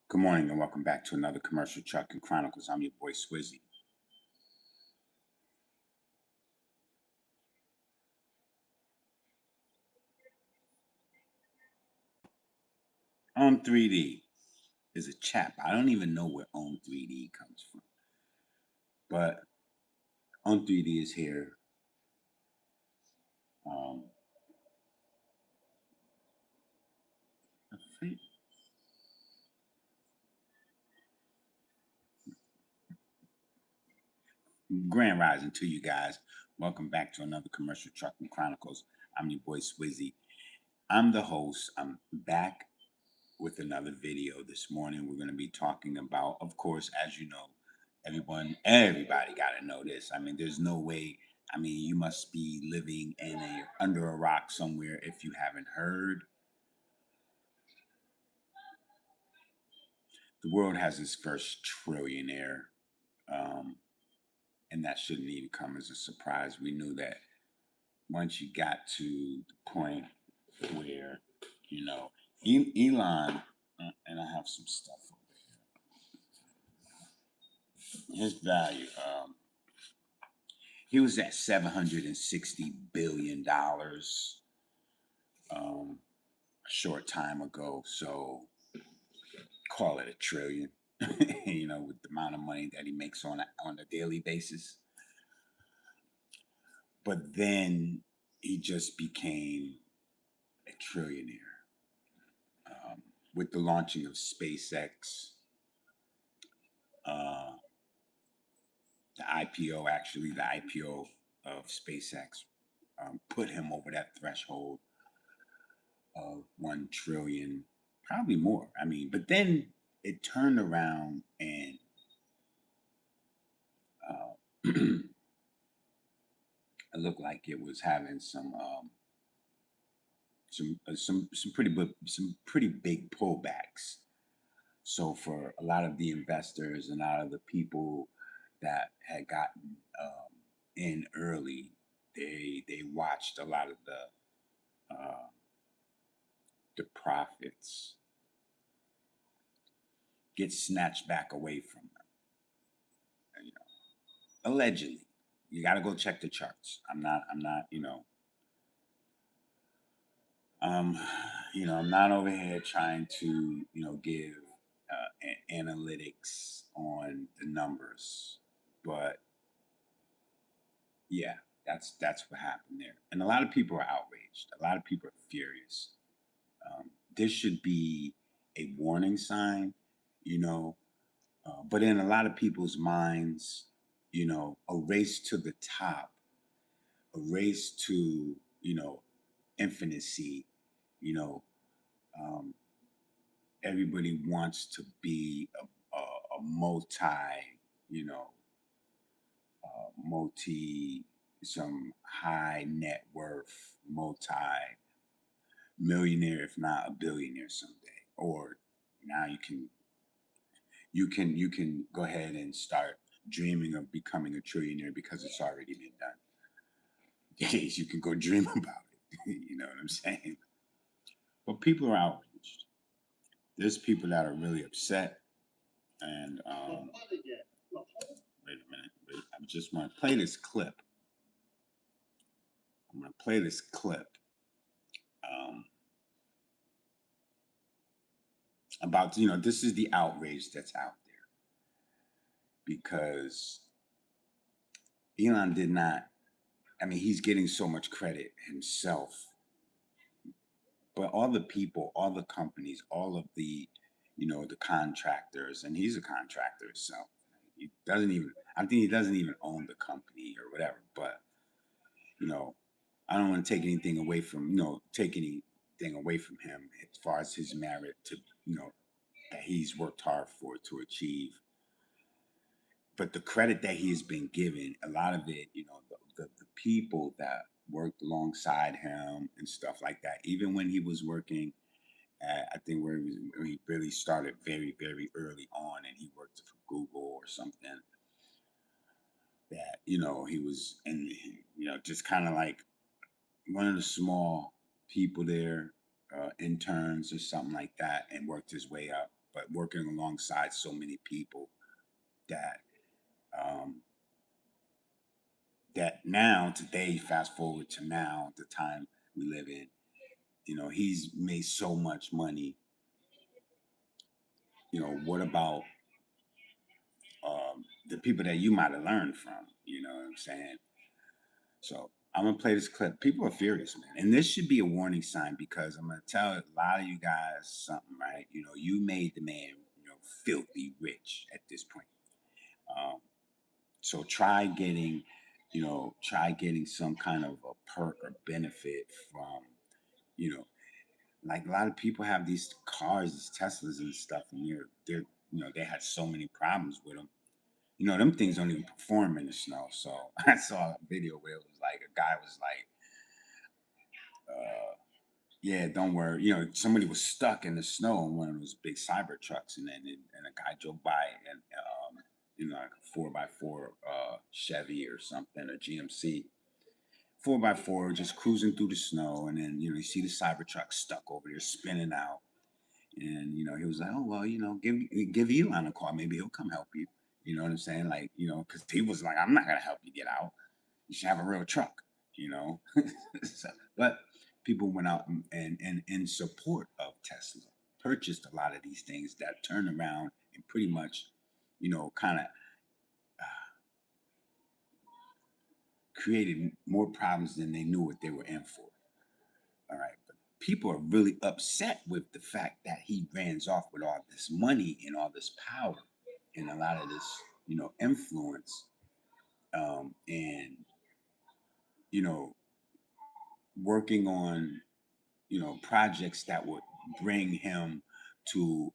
Good morning and welcome back to another Commercial Trucking Chronicles. I'm your boy Swizzy. On 3D is a chap. I don't even know where On 3D comes from, but On 3D is here. Um, Grand Rising to you guys. Welcome back to another Commercial Trucking Chronicles. I'm your boy Swizzy. I'm the host. I'm back with another video this morning. We're going to be talking about, of course, as you know, everybody got to know this. I mean, there's no way. I mean, you must be living under a rock somewhere if you haven't heard. The world has its first trillionaire, and that shouldn't even come as a surprise. We knew that once you got to the point where, you know, Elon, and I have some stuff over here. His value, he was at $760 billion a short time ago. So call it a trillion. With the amount of money that he makes on a daily basis. But then he just became a trillionaire with the launching of SpaceX, uh, the IPO of SpaceX put him over that threshold of 1 trillion, probably more. I mean, but then it turned around and it looked like it was having some pretty big pullbacks. So for a lot of the investors and a lot of the people that had gotten in early, they watched a lot of the profits get snatched back away from them. Allegedly, you got to go check the charts. I'm not. Um, I'm not over here trying to give analytics on the numbers, but yeah, that's what happened there, and a lot of people are outraged. A lot of people are furious. This should be a warning sign, you know, but in a lot of people's minds, a race to the top, a race to infinity, you know, um, everybody wants to be a you know, some high net worth, millionaire, if not a billionaire someday. Or now you can go ahead and start dreaming of becoming a trillionaire because it's already been done. Yes, you can go dream about it. You know what I'm saying? But people are outraged. There's people that are really upset. And wait a minute. Wait, I just want to play this clip. I'm going to play this clip um, about, this is the outrage that's out there because Elon did not, I mean, he's getting so much credit himself, but all the people, all the companies, all of the contractors, and he's a contractor, so he doesn't even, I think he doesn't even own the company or whatever, but, you know, I don't want to take anything away from him as far as his merit to, that he's worked hard for to achieve. But the credit that he's been given, a lot of it, the people that worked alongside him and stuff like that, even when he was working at, I think where he really started very, very early on and he worked for Google or something, that, he was, and, just kind of like one of the small people there, interns or something like that, and worked his way up. but working alongside so many people that um, that now today, fast forward to now, the time we live in, he's made so much money. What about the people that you might have learned from? You know what I'm saying? So I'm gonna play this clip. People are furious, man, and this should be a warning sign because I'm gonna tell a lot of you guys something, right? You made the man, filthy rich at this point. Um, so try getting some kind of a perk or benefit from, you know, like a lot of people have these cars, these Teslas and stuff, and they had so many problems with them. Them things don't even perform in the snow. So I saw a video where it was like a guy was like, yeah, don't worry. Somebody was stuck in the snow in one of those big cyber trucks, and a guy drove by and like a 4x4 Chevy or something, a GMC 4x4, just cruising through the snow, and then you see the cyber truck stuck over there spinning out, and he was like, oh well, give Elon a call, maybe he'll come help you. You know what I'm saying? Like, because he was like, I'm not gonna help you get out. You should have a real truck, you know. So, but people went out and in support of Tesla, purchased a lot of these things that turned around and pretty much, kind of created more problems than they knew what they were in for. All right. But people are really upset with the fact that he runs off with all this money and all this power and a lot of this, influence. And, you know, working on, projects that would bring him to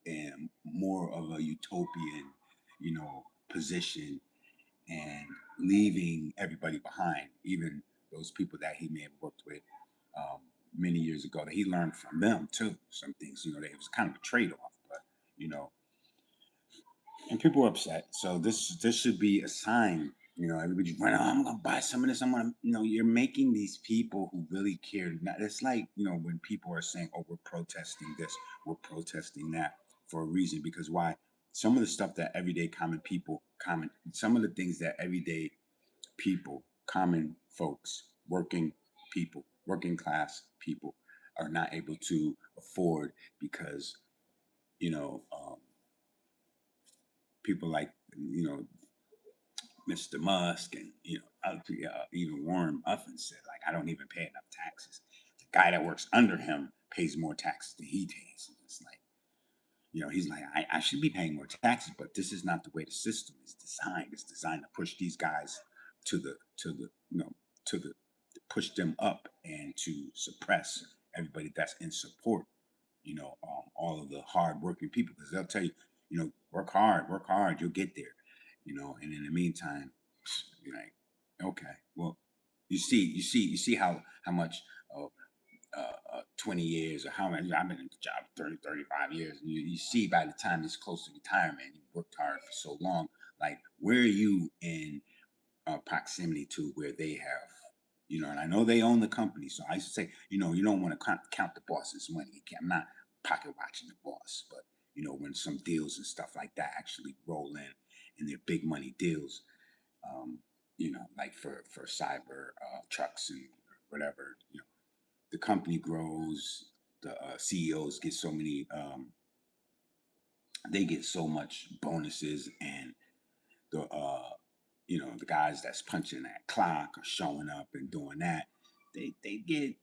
more of a utopian, position, and leaving everybody behind, even those people that he may have worked with um, many years ago, that he learned from them too. Some things, that it was kind of a trade-off, but you know, and people were upset. So this should be a sign. Everybody's running. Oh, I'm gonna buy some of this. I'm gonna, you're making these people who really care. It's like when people are saying, "Oh, we're protesting this, we're protesting that," for a reason. Because why? Some of the stuff that everyday common people comment, some of the things that everyday people, common folks, working people, working class people, are not able to afford because you know um, people like Mr. Musk and even Warren Buffett said, like, I don't even pay enough taxes. The guy that works under him pays more taxes than he pays. It's like, he's like, I should be paying more taxes, but this is not the way the system is designed. It's designed to push these guys to push them up and to suppress everybody that's in support. All of the hard-working people, because they'll tell you, work hard, you'll get there. And in the meantime, you're like, okay, well, you see how much. Uh, 20 years or how many, I've been in the job 30, 35 years. And you see by the time it's close to retirement, you worked hard for so long. Like, where are you in proximity to where they have, and I know they own the company. So I say, you don't want to count the boss's money. I'm not pocket watching the boss, but, when some deals and stuff like that actually roll in and they're big money deals, um, like for cyber trucks and whatever, the company grows, the CEOs get so many, they get so much bonuses, and the guys that's punching that clock or showing up and doing that, they get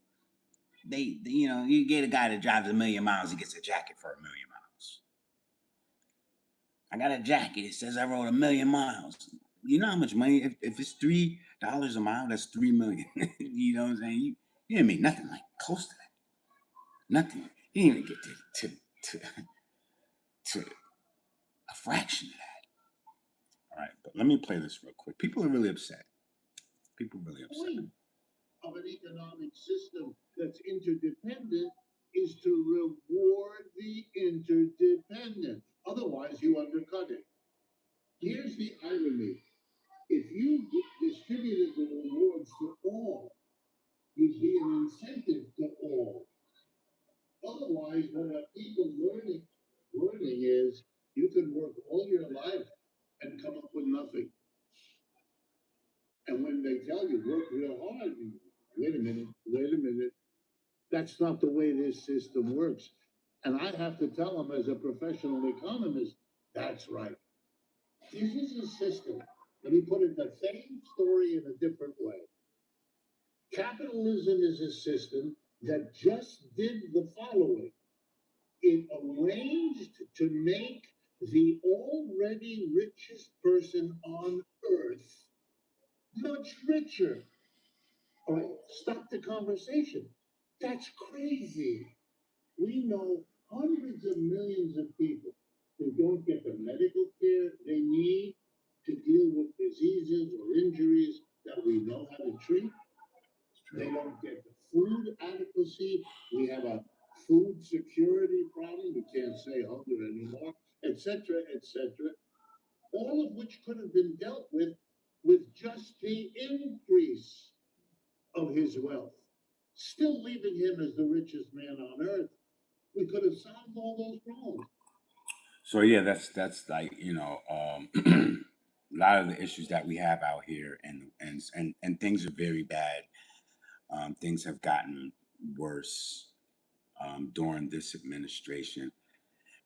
you get a guy that drives 1,000,000 miles, he gets a jacket for 1,000,000 miles. I got a jacket. It says I rode 1,000,000 miles. You know how much money? If it's $3 a mile, that's 3 million. You know what I'm saying? You didn't make nothing like close to that. Nothing. You didn't even get to a fraction of that. All right, but let me play this real quick. People are really upset. People are really upset. Of an economic system that's interdependent is to reward the interdependent. Otherwise, you undercut it. Here's the irony. If you distributed the rewards to all, you'd be an incentive to all. Otherwise, what are people learning is That's not the way this system works. And I have to tell them as a professional economist, that's right. This is a system. Let me put it the same story in a different way. Capitalism is a system that just did the following. It arranged to make the already richest person on earth much richer. All right, stop the conversation. That's crazy. We know hundreds of millions of people who don't get the medical care they need to deal with diseases or injuries that we know how to treat. They don't get the food adequacy. We have a food security problem. We can't say hunger anymore, etc., etc. All of which could have been dealt with just the increase of his wealth, still leaving him as the richest man on earth. We could have solved all those problems. So yeah, that's like a lot of the issues that we have out here, and things are very bad. Things have gotten worse during this administration,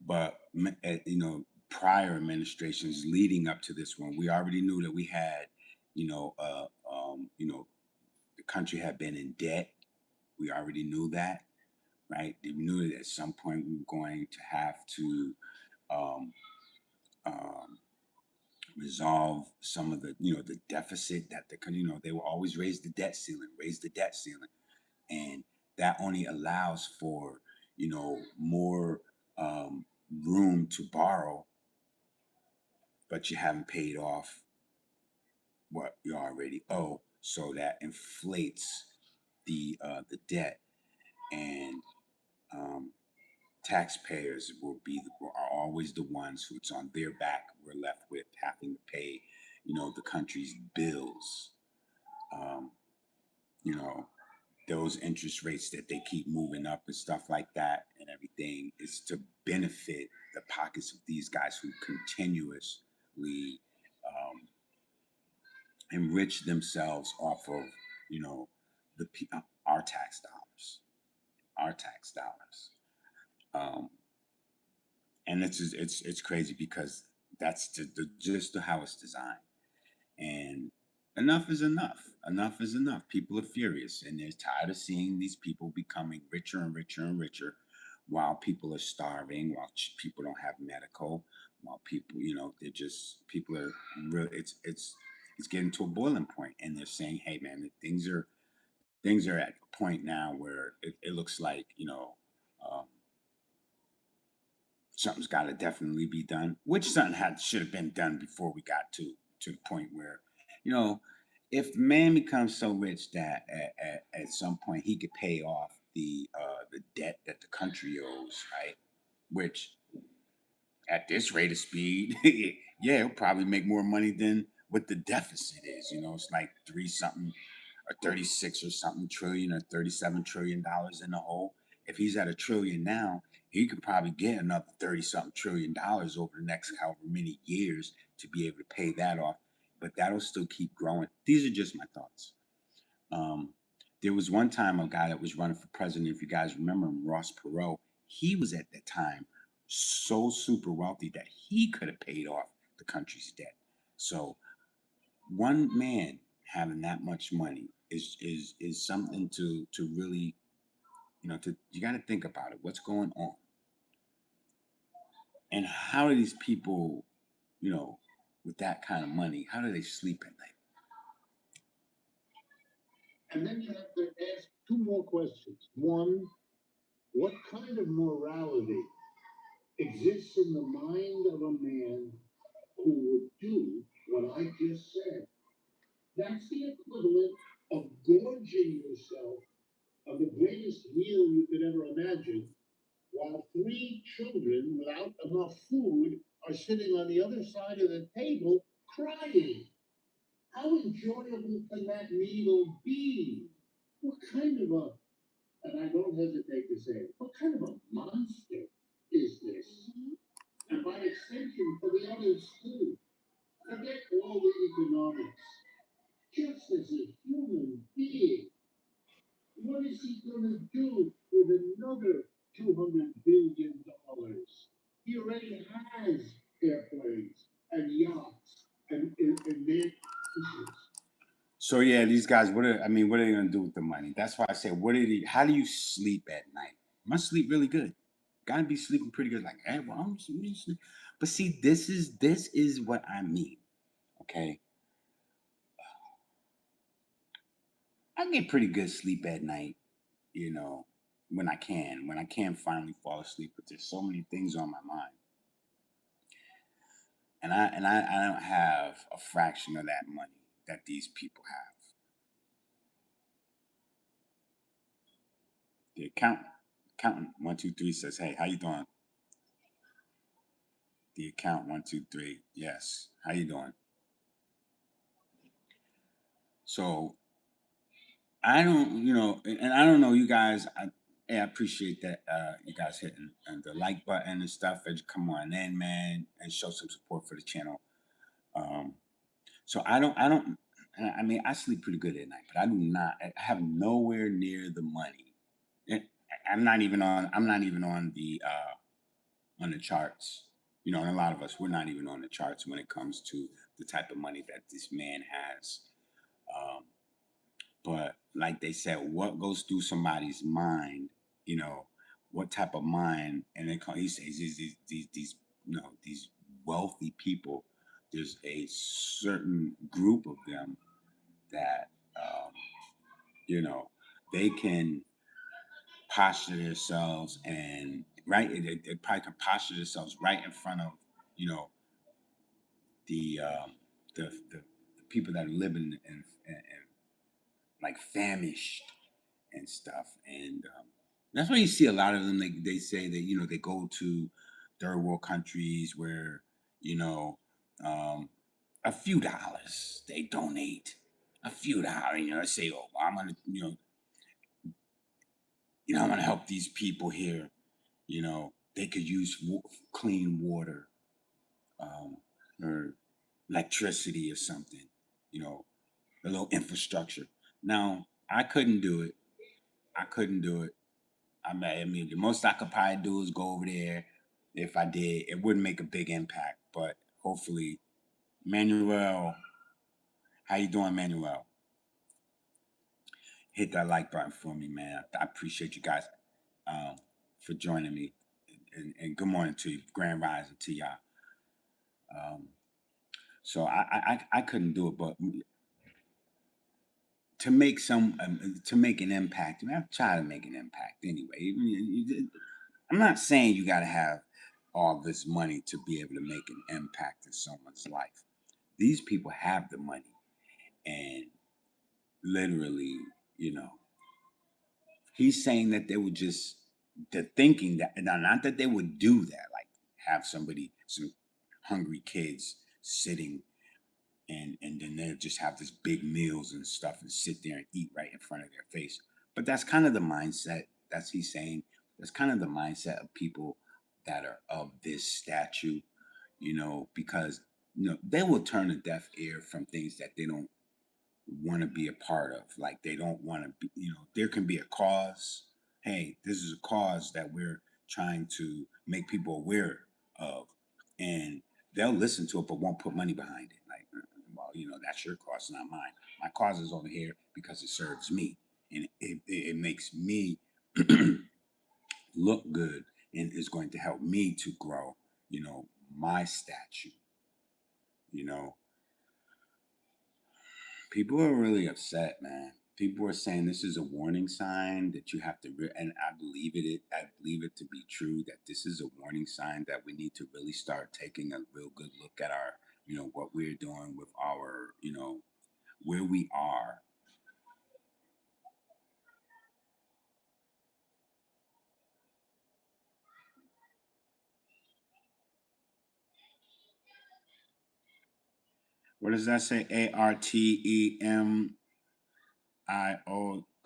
but prior administrations leading up to this one, we already knew that we had, you know, uh, the country had been in debt. We already knew that, right? We knew that at some point we were going to have to um, um, resolve some of the the deficit that they will always raise the debt ceiling, and that only allows for more um, room to borrow, but you haven't paid off what you already owe, so that inflates the debt, and um, taxpayers are always the ones who it's on their back. We're left with having to pay, the country's bills. Um, you know, those interest rates that they keep moving up and stuff like that and everything is to benefit the pockets of these guys who continuously um, enrich themselves off of, you know, our tax dollars, our tax dollars. Um, and it's crazy because that's just how it's designed. And enough is enough. Enough is enough. People are furious and they're tired of seeing these people becoming richer and richer and richer while people are starving, while people don't have medical, while people, they're just people are really it's getting to a boiling point, and they're saying, "Hey, man, things are at a point now where it looks like um, something's got to definitely be done," which something should have been done before we got to the point where, you know, if man becomes so rich that at some point he could pay off the debt that the country owes, right? Which at this rate of speed, yeah, it'll probably make more money than what the deficit is. It's like three something or 36 or something trillion or $37 trillion in the hole. If he's at a trillion now, he could probably get another 30 something $1 trillion over the next however many years to be able to pay that off. But that'll still keep growing. These are just my thoughts. Um, there was one time a guy that was running for president, if you guys remember him, Ross Perot. He was at that time so super wealthy that he could have paid off the country's debt. So one man having that much money is something to really you got to think about it. What's going on, and how do these people, with that kind of money, how do they sleep at night? And then you have to ask two more questions. One, what kind of morality exists in the mind of a man who would do what I just said? That's the equivalent of gorging yourself of the greatest meal you could ever imagine, while three children without enough food are sitting on the other side of the table crying. How enjoyable can that meal be? What kind of a, and I don't hesitate to say it, what kind of a monster is this? And by extension, for the others too, forget all the economics. Just as a human being, what is he going to do with with another $200 billion. He already has airplanes and yachts and manned ships. So yeah, these guys, what are they gonna do with the money? That's why I say, how do you sleep at night? Must sleep really good. Gotta be sleeping pretty good. Like, hey, well, I'm sleep. But see, this is what I mean. Okay. I get pretty good sleep at night, you know, when I can. When I can finally fall asleep, but there's so many things on my mind. And I don't have a fraction of that money that these people have. The accountant 123 says, "Hey, how you doing?" The account 123, yes. How you doing? So I don't, and I don't know, you guys. I appreciate that you guys hitting the like button and stuff as you come on in, man, and show some support for the channel. Um, so I don't. I mean, I sleep pretty good at night, but I do not. I have nowhere near the money. And I'm not even on. I'm not even on the charts. And a lot of us, we're not even on the charts when it comes to the type of money that this man has. Um, but like they said, what goes through somebody's mind, you know, what type of mind, and he says these wealthy people, there's a certain group of them that, you know, they can posture themselves and right, they probably can posture themselves right in front of, you know, the the people that are living in like famished and stuff, and that's why you see a lot of them. They say that they go to third world countries where you know um, a few dollars they donate, a few dollars. They say, "Oh, I'm gonna I'm gonna help these people here. They could use clean water." Or electricity or something, a little infrastructure. Now, I couldn't do it. I couldn't do it. I mean, the most I could probably do is go over there. If I did, it wouldn't make a big impact, but hopefully, Manuel, how you doing, Manuel? Hit that like button for me, man. I appreciate you guys um, for joining me, and good morning to you, Grand Rising to y'all. Um, so I couldn't do it, but to make an impact. I mean, I've tried to make an impact anyway. I'm not saying you got to have all this money to be able to make an impact in someone's life. These people have the money, and literally, you know, he's saying that they would just the thinking that not that they would do that, like have some hungry kids sitting and then they'll just have this big meals and stuff and sit there and eat right in front of their face. But that's kind of the mindset. That's he's saying. That's kind of the mindset of people that are of this statue, because they will turn a deaf ear from things that they don't want to be a part of. Like they don't want to be, there can be a cause. Hey, this is a cause that we're trying to make people aware of, and they'll listen to it, but won't put money behind it. Like, well, that's your cause, not mine. My cause is over here because it serves me, and it makes me look good, and is going to help me to grow. My statue. You know, People are really upset, man. People are saying this is a warning sign that you have to, and I believe it. I believe it to be true that this is a warning sign that we need to really start taking a real good look at our, what we're doing with our, where we are. What does that say? ARTEMIO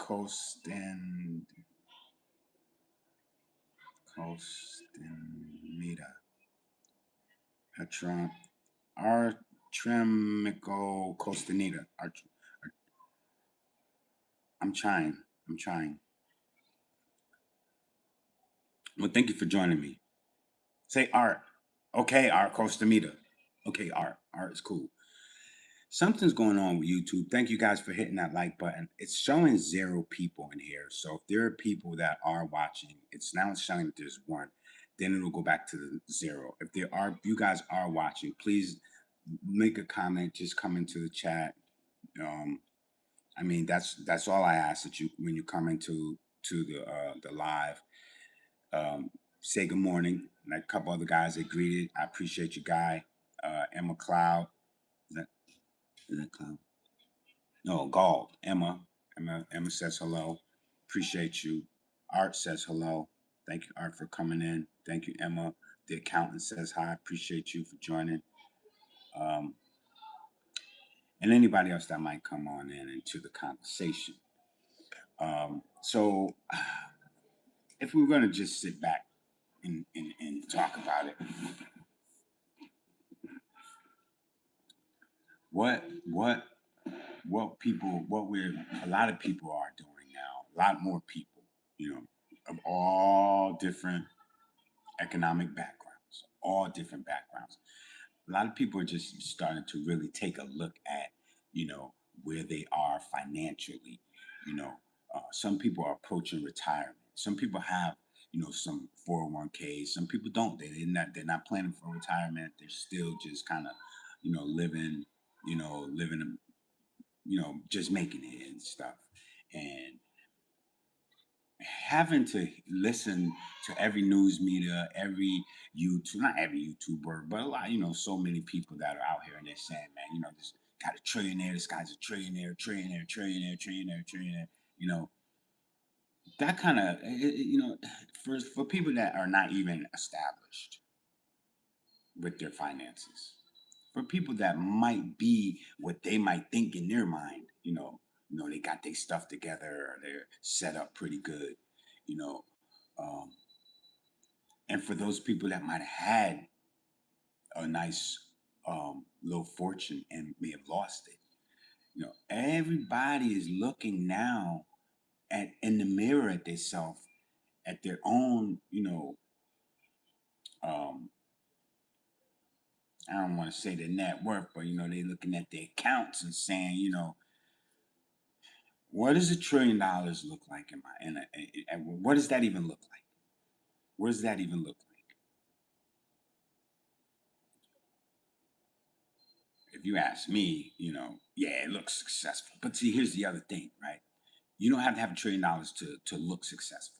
Costanita. Petron Artremico Costanita. I'm trying. I'm trying. Well, thank you for joining me. Say Art. Okay, Art Costamita. Okay, Art. Art is cool. Something's going on with YouTube. Thank you guys for hitting that like button. It's showing 0 people in here. So if there are people that are watching, it's now showing that there's 1. Then it'll go back to the 0. If you guys are watching, please make a comment. Just come into the chat. Um, I mean, that's all I ask, that you, when you come into the live, um, say good morning. Like a couple other guys that greeted, I appreciate you, Guy. Emma Cloud, is that, is that Cloud? No, Gall. Emma says hello. Appreciate you. Art says hello. Thank you, Art, for coming in. Thank you, Emma. The accountant says hi. Appreciate you for joining. Um, and anybody else that might come on in into the conversation. So if we are going to just sit back and talk about it, what what a lot of people are doing now, a lot more people, of all different economic backgrounds, all different backgrounds. A lot of people are just starting to really take a look at, where they are financially. Some people are approaching retirement. Some people have, some 401ks. Some people don't. They're not planning for retirement. They're still just kind of, living, living, just making it and stuff. And having to listen to every news media, every YouTube, not every YouTuber, but a lot, so many people that are out here and they're saying, man, this got a trillionaire, this guy's a trillionaire, trillionaire, trillionaire, trillionaire, trillionaire, you know, that kind of, for people that are not even established with their finances, for people that might be what they might think in their mind, they got their stuff together, or they're set up pretty good, you know, um, and for those people that might have had a nice little fortune and may have lost it, everybody is looking now at in the mirror at themselves, at their own, um, I don't want to say their net worth, but they're looking at their accounts and saying, what does $1 trillion look like what does that even look like? What does that even look like? If you ask me, yeah, it looks successful. But see, here's the other thing, right? You don't have to have $1 trillion to look successful.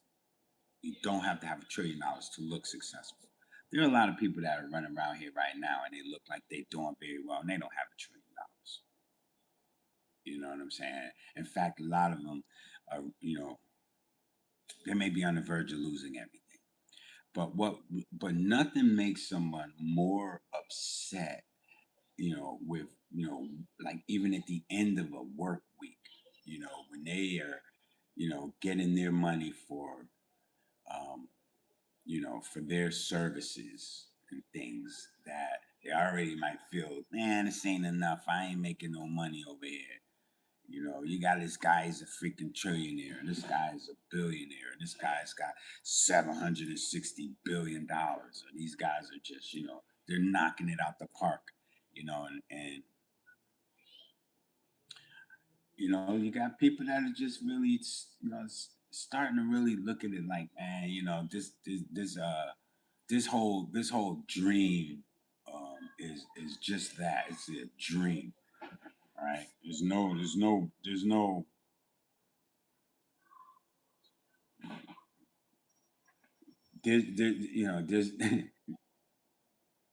You don't have to have $1 trillion to look successful. There are a lot of people that are running around here right now and they look like they're doing very well and they don't have $1 trillion. You know what I'm saying? In fact, a lot of them are, they may be on the verge of losing everything. But nothing makes someone more upset, with, like even at the end of a work week, when they are, getting their money um, for their services and things, that they already might feel, man, this ain't enough. I ain't making no money over here. You got this guy is a freaking trillionaire, and this guy is a billionaire, and this guy's got $760 billion. And these guys are just, they're knocking it out the park, and you got people that are just really, starting to really look at it like, man, this whole dream is just that. It's a dream, right? There's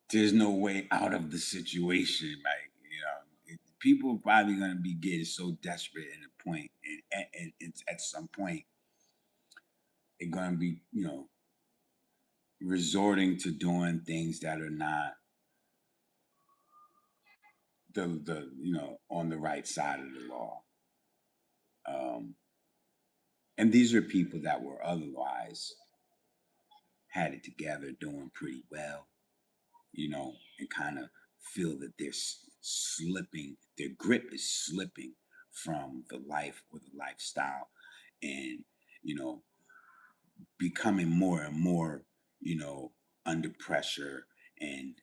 there's no way out of the situation. Like, people are probably going to be getting so desperate at a point, and it's at some point, they're going to be, resorting to doing things that are not on the right side of the law. And these are people that were otherwise had it together, doing pretty well, and kind of feel that they're slipping, their grip is slipping from the life or the lifestyle. And, you know, becoming more and more, you know, under pressure and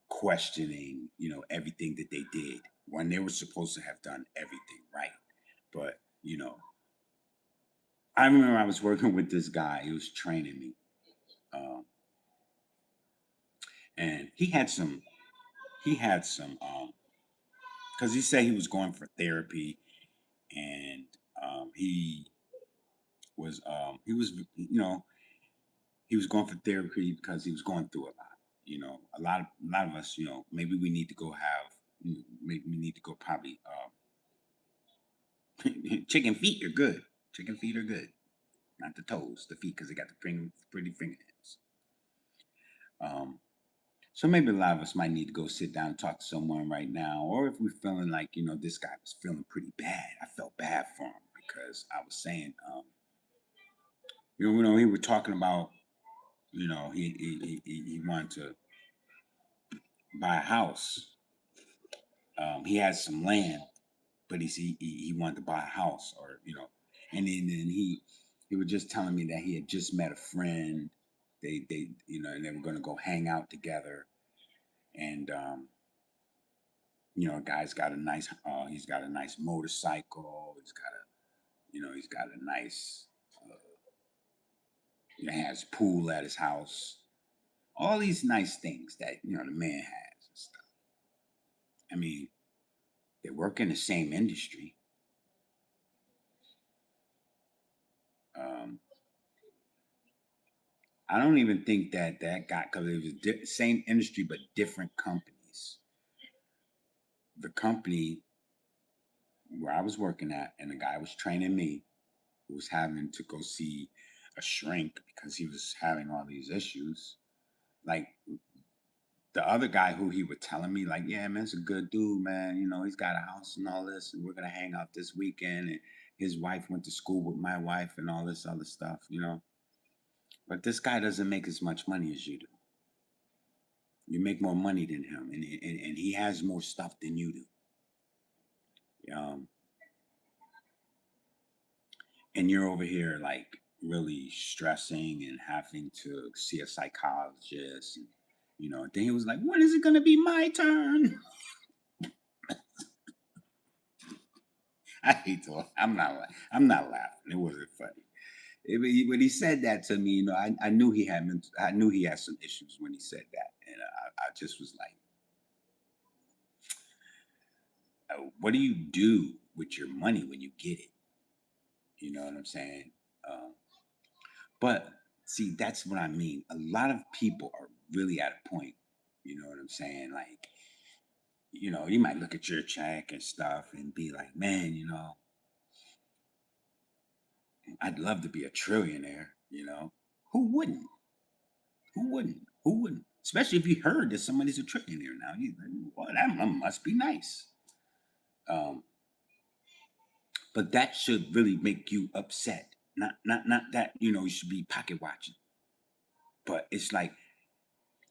questioning, you know, everything that they did when they were supposed to have done everything right. But, you know, I remember I was working with this guy, he was training me. Um, and he had some, because he said he was going for therapy and he was, you know, he was going for therapy because he was going through a lot. You know, a lot of us, you know, maybe we need to go have, maybe we need to go probably. Chicken feet are good. Chicken feet are good, not the toes, the feet because they got the pretty fingernails. Um, so maybe a lot of us might need to go sit down and talk to someone right now, or if we're feeling like you know this guy was feeling pretty bad. I felt bad for him because I was saying, you know, he was talking about, you know, he wanted to buy a house. He has some land, but he wanted to buy a house, or you know, and then he was just telling me that he had just met a friend. They you know, and they were going to go hang out together, and you know, guy's got a nice he's got a nice motorcycle. He's got a you know he's got a nice you know, has a pool at his house. All these nice things that you know the man has and stuff. I mean, they work in the same industry. Um, I don't even think that that got because it was same industry but different companies. The company where I was working at and the guy was training me was having to go see a shrink because he was having all these issues. Like the other guy who he was telling me, like, yeah, man, it's a good dude, man. You know, he's got a house and all this, and we're gonna hang out this weekend. And his wife went to school with my wife and all this other stuff, you know. But this guy doesn't make as much money as you do. You make more money than him, and he has more stuff than you do. And you're over here like really stressing and having to see a psychologist. And, you know, then he was like, "When is it gonna be my turn?" I hate to. I'm not laughing. It wasn't funny. When he said that to me, you know, I knew he had. I knew he had some issues when he said that, and I just was like, "What do you do with your money when you get it?" You know what I'm saying? Um, but see, that's what I mean. A lot of people are really at a point. You know what I'm saying? Like, you know, you might look at your check and stuff and be like, "Man, you know, I'd love to be a trillionaire." You know, who wouldn't? Who wouldn't? Who wouldn't? Especially if you heard that somebody's a trillionaire now. You like, well, that must be nice. Um, but that should really make you upset. Not that you know you should be pocket watching. But it's like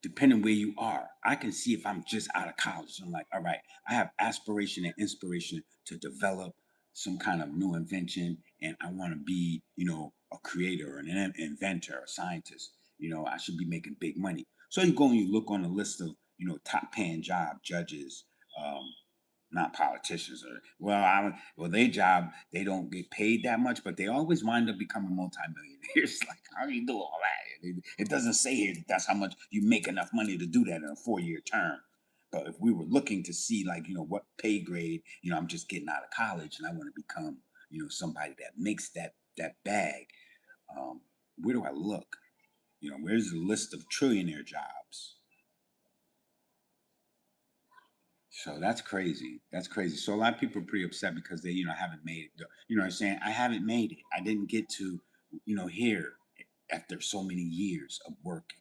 depending where you are, I can see if I'm just out of college. I'm like, all right, I have aspiration and inspiration to develop some kind of new invention, and I want to be, you know, a creator, an inventor, a scientist. You know, I should be making big money. So you go and you look on the list of, you know, top paying job judges, um, not politicians or well their job they don't get paid that much but they always wind up becoming multimillionaires. Like how do you do all that? It doesn't say here that that's how much you make enough money to do that in a 4-year term. But if we were looking to see like you know what pay grade, you know, I'm just getting out of college and I want to become, you know, somebody that makes that bag, um, where do I look? You know, where's the list of trillionaire jobs? So that's crazy. That's crazy. So a lot of people are pretty upset because they, you know, haven't made it. You know what I'm saying? I haven't made it. I didn't get to, you know, here after so many years of working.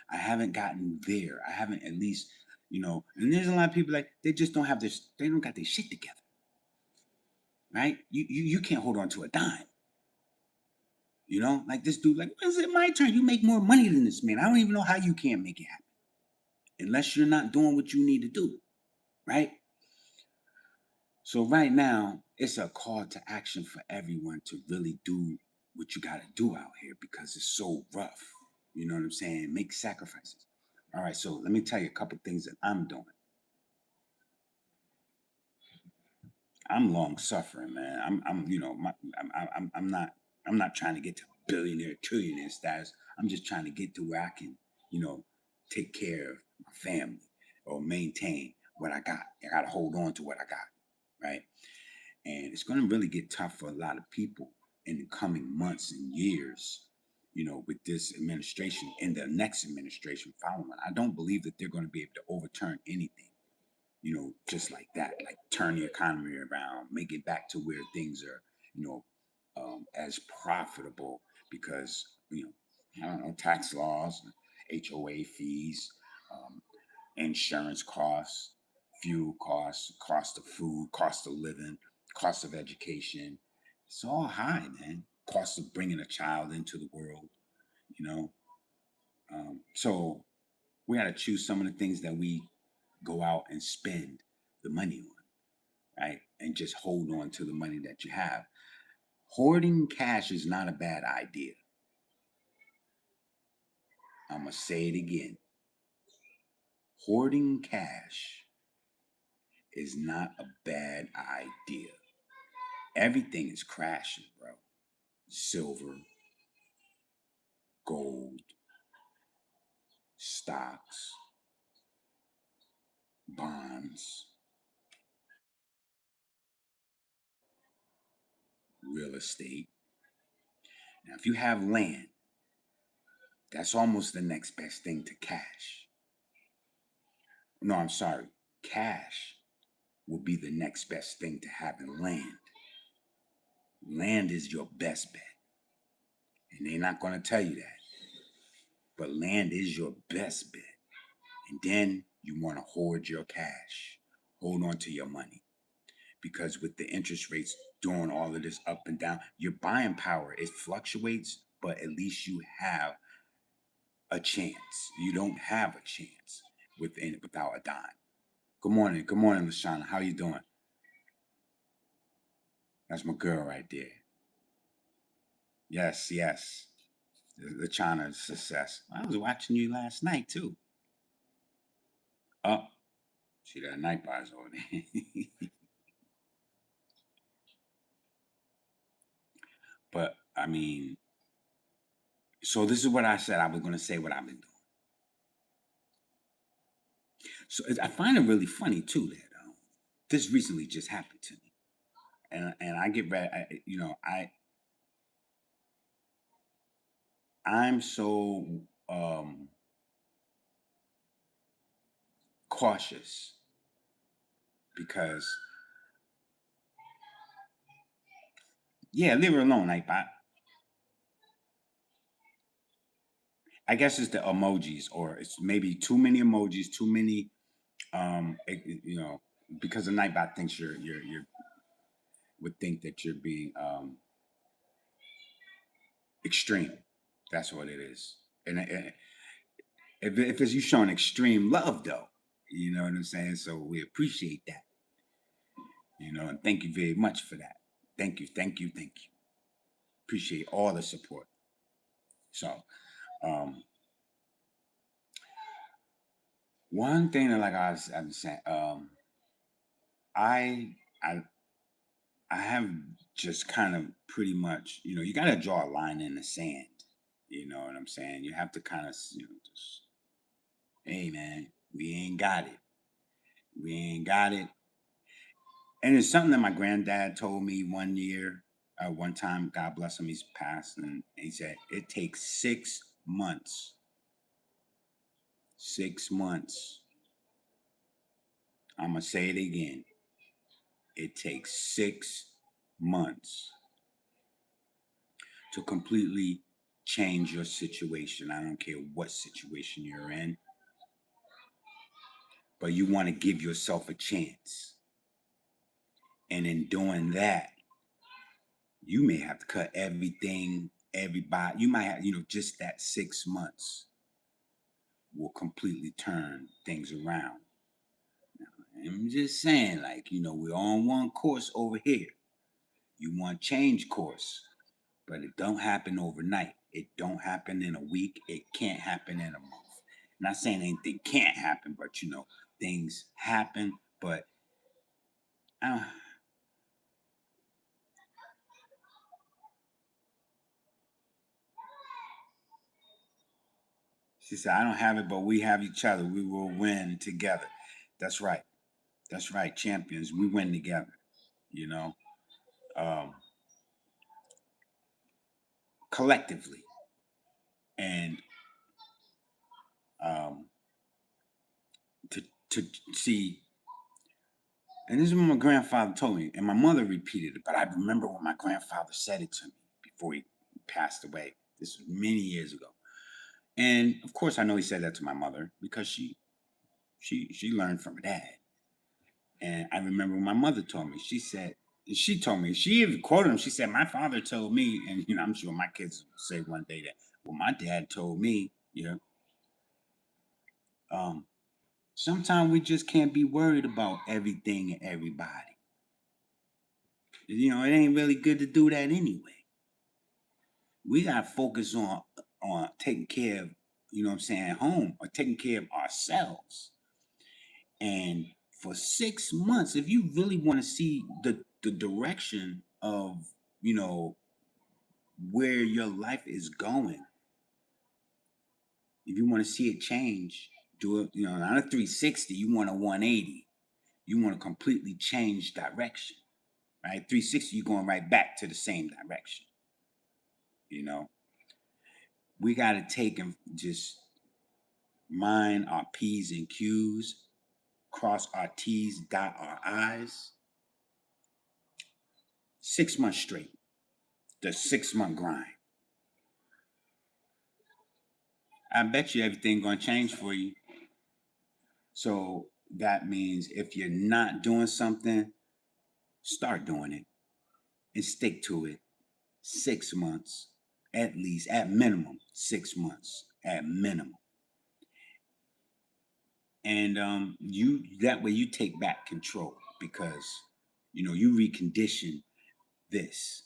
I haven't gotten there. I haven't at least, you know, and there's a lot of people like they just don't have this, they don't got their shit together. Right? You can't hold on to a dime. You know, like this dude, like, when's it my turn? You make more money than this man. I don't even know how you can't make it happen. Unless you're not doing what you need to do. Right? So right now, it's a call to action for everyone to really do. what you got to do out here because it's so rough. You know what I'm saying? Make sacrifices. All right, so let me tell you a couple things that I'm doing. I'm long suffering, man. you know, I'm not trying to get to billionaire, trillionaire status. I'm just trying to get to where I can, you know, take care of my family or maintain what I got. I got to hold on to what I got, right? And it's going to really get tough for a lot of people in the coming months and years, you know, with this administration and the next administration following. I don't believe that they're going to be able to overturn anything, you know, just like that, like turn the economy around, make it back to where things are, you know, as profitable because, you know, I don't know, tax laws, HOA fees, um, insurance costs, fuel costs, cost of food, cost of living, cost of education. It's all high, man. Cost of bringing a child into the world, you know. So we got to choose some of the things that we go out and spend the money on, right? And just hold on to the money that you have. Hoarding cash is not a bad idea. I'm going to say it again. Hoarding cash is not a bad idea. Everything is crashing, bro. Silver, gold, stocks, bonds, real estate. Now, if you have land, that's almost the next best thing to cash. No, I'm sorry. Cash will be the next best thing to having land. Land is your best bet. And they're not going to tell you that. But land is your best bet. And then you want to hoard your cash. Hold on to your money. Because with the interest rates doing all of this up and down, your buying power, it fluctuates, but at least you have a chance. You don't have a chance without a dime. Good morning, LaShawna. How you doing? That's my girl right there. Yes, yes. LaShawna's success. I was watching you last night too. Oh, see that night bars over there. But I mean, so this is what I said. I was going to say what I've been doing. So I find it really funny too that this recently just happened to me, and I get ready. You know, I'm so cautious because yeah, leave her alone, Nightbot. I guess it's the emojis, or it's maybe too many emojis, too many. You know, because the Nightbot thinks you're would think that you're being extreme. That's what it is. And if it's you showing extreme love, though, you know what I'm saying. So we appreciate that, you know, and thank you very much for that. Thank you, thank you, thank you. Appreciate all the support. So, um, one thing that like I've been saying, I I I have just kind of pretty much, you know, you got to draw a line in the sand. You know what I'm saying? You have to kind of, you know, just, hey man, we ain't got it. We ain't got it. And it's something that my granddad told me one year, one time, God bless him, he's passed, and he said, it takes 6 months. 6 months. I'm going to say it again. It takes 6 months to completely change your situation. I don't care what situation you're in, but you want to give yourself a chance. And in doing that, you may have to cut everything, everybody. You might have, you know, just that 6 months will completely turn things around. Now, I'm just saying, like, you know, we're on one course over here. You want change course. but it don't happen overnight. It don't happen in a week. It can't happen in a month. Not saying anything can't happen, but things happen. But uh, she said, "I don't have it, but we have each other. We will win together." That's right. That's right. Champions, we win together. You know, um, collectively, and um, to see. And this is what my grandfather told me, and my mother repeated it. But I remember when my grandfather said it to me before he passed away. This was many years ago, and of course, I know he said that to my mother because she learned from her dad. And I remember when my mother told me. She told me, she even quoted him. She said, "My father told me," and I'm sure my kids will say one day that, "Well, my dad told me." Um, Sometimes we just can't be worried about everything and everybody. It ain't really good to do that anyway. We gotta focus on taking care of, what I'm saying, home, or taking care of ourselves. And for 6 months, if you really want to see the direction of, you know, where your life is going, if you want to see it change, do it, not a 360, you want a 180. You want to completely change direction, right? 360, you're going right back to the same direction. You know, we got to take and just mind our P's and Q's, cross our T's, dot our I's. 6 months straight, the 6 month grind. I bet you everything gonna change for you. So that means if you're not doing something, start doing it and stick to it. 6 months, at least, at minimum, 6 months, at minimum. And you that way you take back control because you recondition this,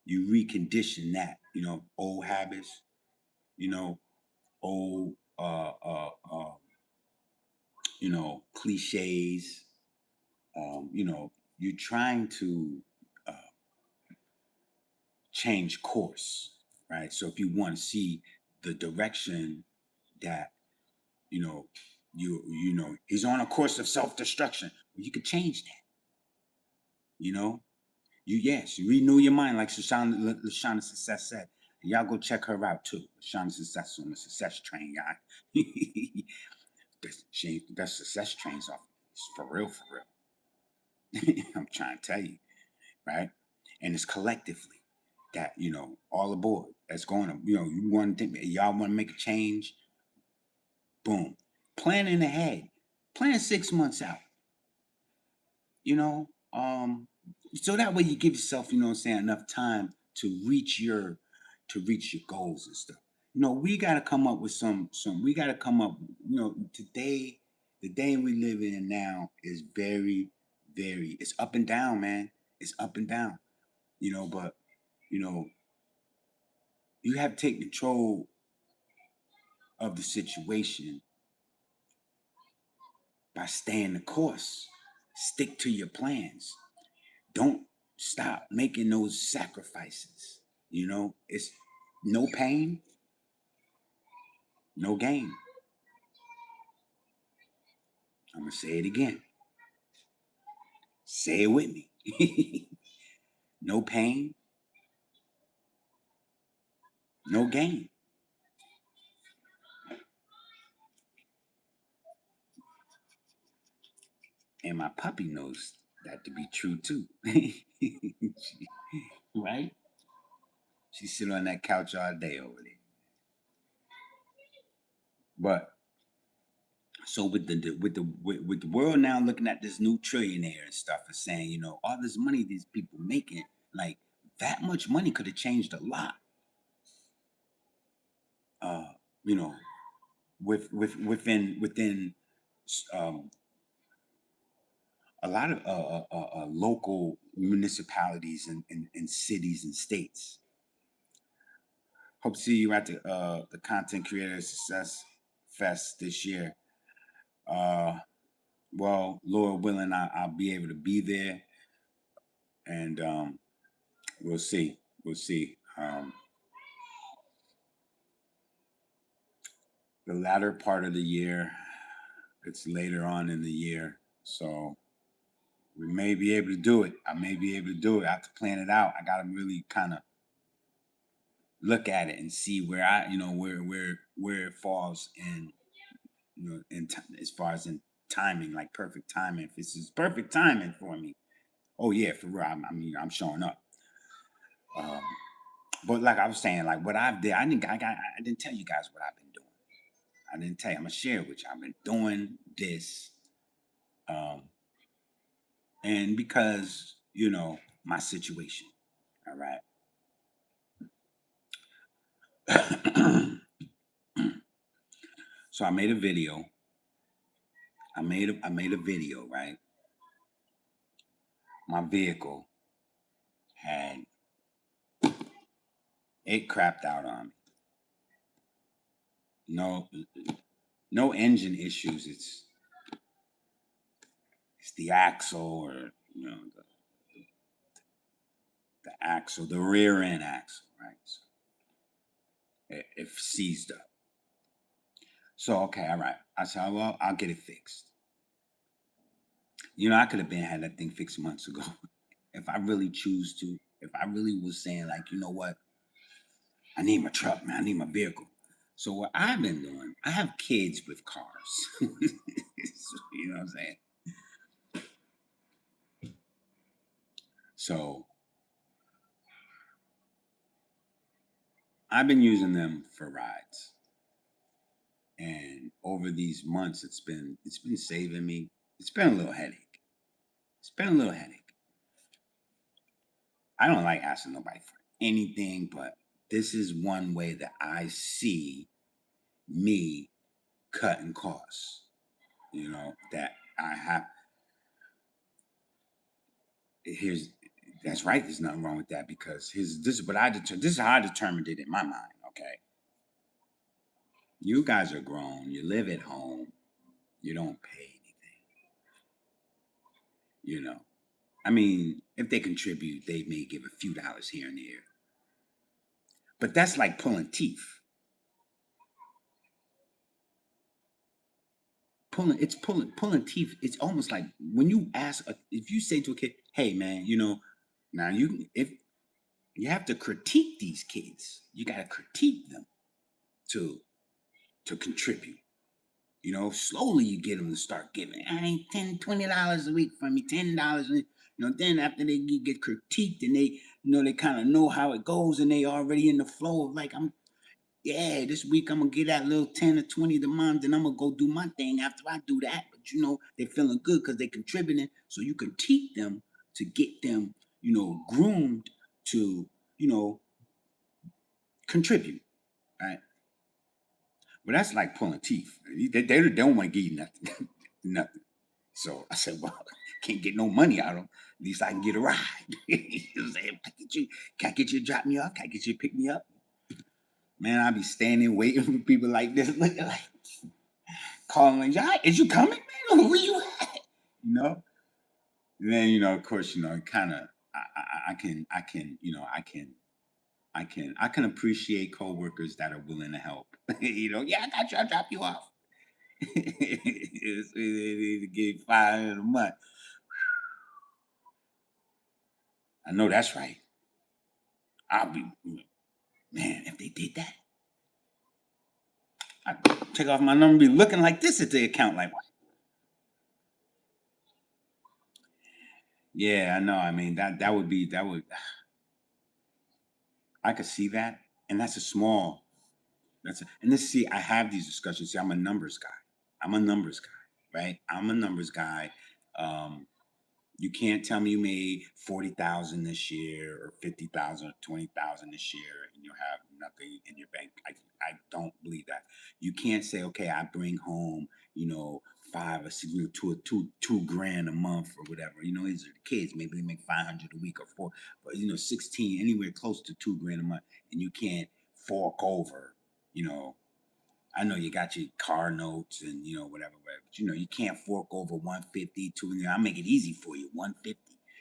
you recondition that, old habits, you know, old cliches. You're trying to uh, change course, right? So if you want to see the direction that you know he's on a course of self-destruction, well, you could change that. You know, you renew your mind, like Lashana Success said. And y'all go check her out too. Lashana Success on the Success Train, y'all. That Success Train's off. It's for real, for real. I'm trying to tell you, right? And it's collectively that all aboard. That's going to you want to y'all want to make a change. Boom, planning ahead, plan 6 months out. You know, so that way you give yourself, what I'm saying, enough time to reach your goals and stuff. We got to come up with some. We got to come up. Today, the day we live in now is very, very. It's up and down, man. It's up and down. But you know, you have to take control of the situation by staying the course. Stick to your plans. Don't stop making those sacrifices. It's no pain, no gain. I'm going to say it again. Say it with me. No pain, no gain. And my puppy knows that to be true too. Right? She sit on that couch all day over there. But so with the world now looking at this new trillionaire and stuff and saying, all this money these people making, like that much money could have changed a lot. Uh, you know, within um, a lot of local municipalities and cities and states. Hope to see you at the Content Creator Success Fest this year. Well, Lord willing, I'll be able to be there, and we'll see. We'll see. The latter part of the year, it's later on in the year, so we may be able to do it. I may be able to do it. I have to plan it out. I got to really kind of look at it and see where where it falls in, as far as in timing, like perfect timing. If this is perfect timing for me, oh yeah, for real. I mean, I'm showing up. But like I was saying, like what I've did, I didn't tell you guys what I've been doing. I didn't tell you. I'm gonna share it with you. I've been doing this, and because my situation. All right. So I made a video. I made a video, right? My vehicle had it crapped out on me. No engine issues. It's the axle, or the axle, the rear end axle, right? So it seized up. So okay, all right. I said, well, I'll get it fixed. I could have had that thing fixed months ago if I really choose to. If I really was saying, like, you know what, I need my truck, man. I need my vehicle. So what I've been doing, I have kids with cars. You know what I'm saying? So I've been using them for rides. And over these months, it's been saving me. It's been a little headache. It's been a little headache. I don't like asking nobody for anything, but this is one way that I see me cutting costs. That I have. That's right. There's nothing wrong with that, because this is what this is how I determined it in my mind. Okay. You guys are grown. You live at home. You don't pay anything. I mean, if they contribute, they may give a few dollars here and there. But that's like pulling teeth. Pulling teeth. It's almost like when you if you say to a kid, "Hey, man, now if you have to critique these kids, you got to critique them to contribute. Slowly you get them to start giving. I ain't $10, $20 a week for me, $10. Then after they get critiqued, and they kind of know how it goes, and they already in the flow of, like, this week I'm gonna get that little 10 or 20 the month, and I'm gonna go do my thing after I do that. But they feeling good because they contributing. So you critique them to get them, groomed to, contribute, right? But that's like pulling teeth. They don't want to give you nothing. Nothing. So I said, well, can't get no money out of them. At least I can get a ride. You know what I'm saying? Can I get you to drop me off? Can I get you to pick me up? Man, I'll be standing waiting for people like this, looking like, calling like, "Yeah, is you coming, man? Where you at?" And then, of course, kind of, I can appreciate coworkers that are willing to help. Yeah, I got you. I'll drop you off. They give $500 a month. I know that's right. I'll be, man, if they did that, I'd take off my number and be looking like this at the account, like, what? Yeah, I know. I mean, that would, I could see that. And and let's see, I have these discussions. See, I'm a numbers guy. Right? I'm a numbers guy. Um, You can't tell me you made 40,000 this year, or 50,000 or 20,000 this year, and you have nothing in your bank. I don't believe that. You can't say, okay, I bring home, five or six, two grand a month or whatever. These are the kids. Maybe they make 500 a week, or four, but 16, anywhere close to 2 grand a month, and you can't fork over, you know. I know you got your car notes and whatever, but you can't fork over 150, I make it easy for you, 150.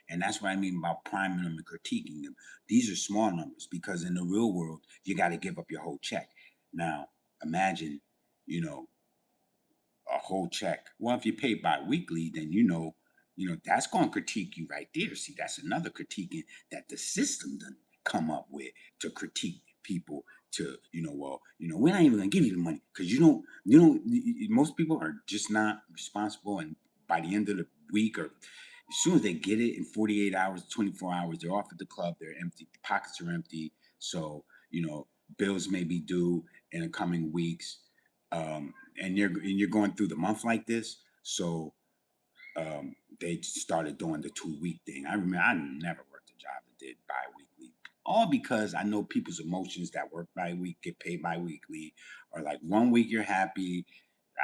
And that's what I mean about priming them and critiquing them. These are small numbers because in the real world, you got to give up your whole check. Now, imagine, you know, a whole check. Well, if you pay bi-weekly, then that's going to critique you right there. See, that's another critiquing that the system done come up with to critique people to, we're not even gonna give you the money because most people are just not responsible, and by the end of the week or as soon as they get it in 48 hours, 24 hours, they're off at the club, they're empty, the pockets are empty. So, bills may be due in the coming weeks. And you're going through the month like this. So they started doing the 2 week thing. I remember I never worked a job that did bi-weekly. All because I know people's emotions that work bi-week, get paid bi-weekly, or like 1 week you're happy.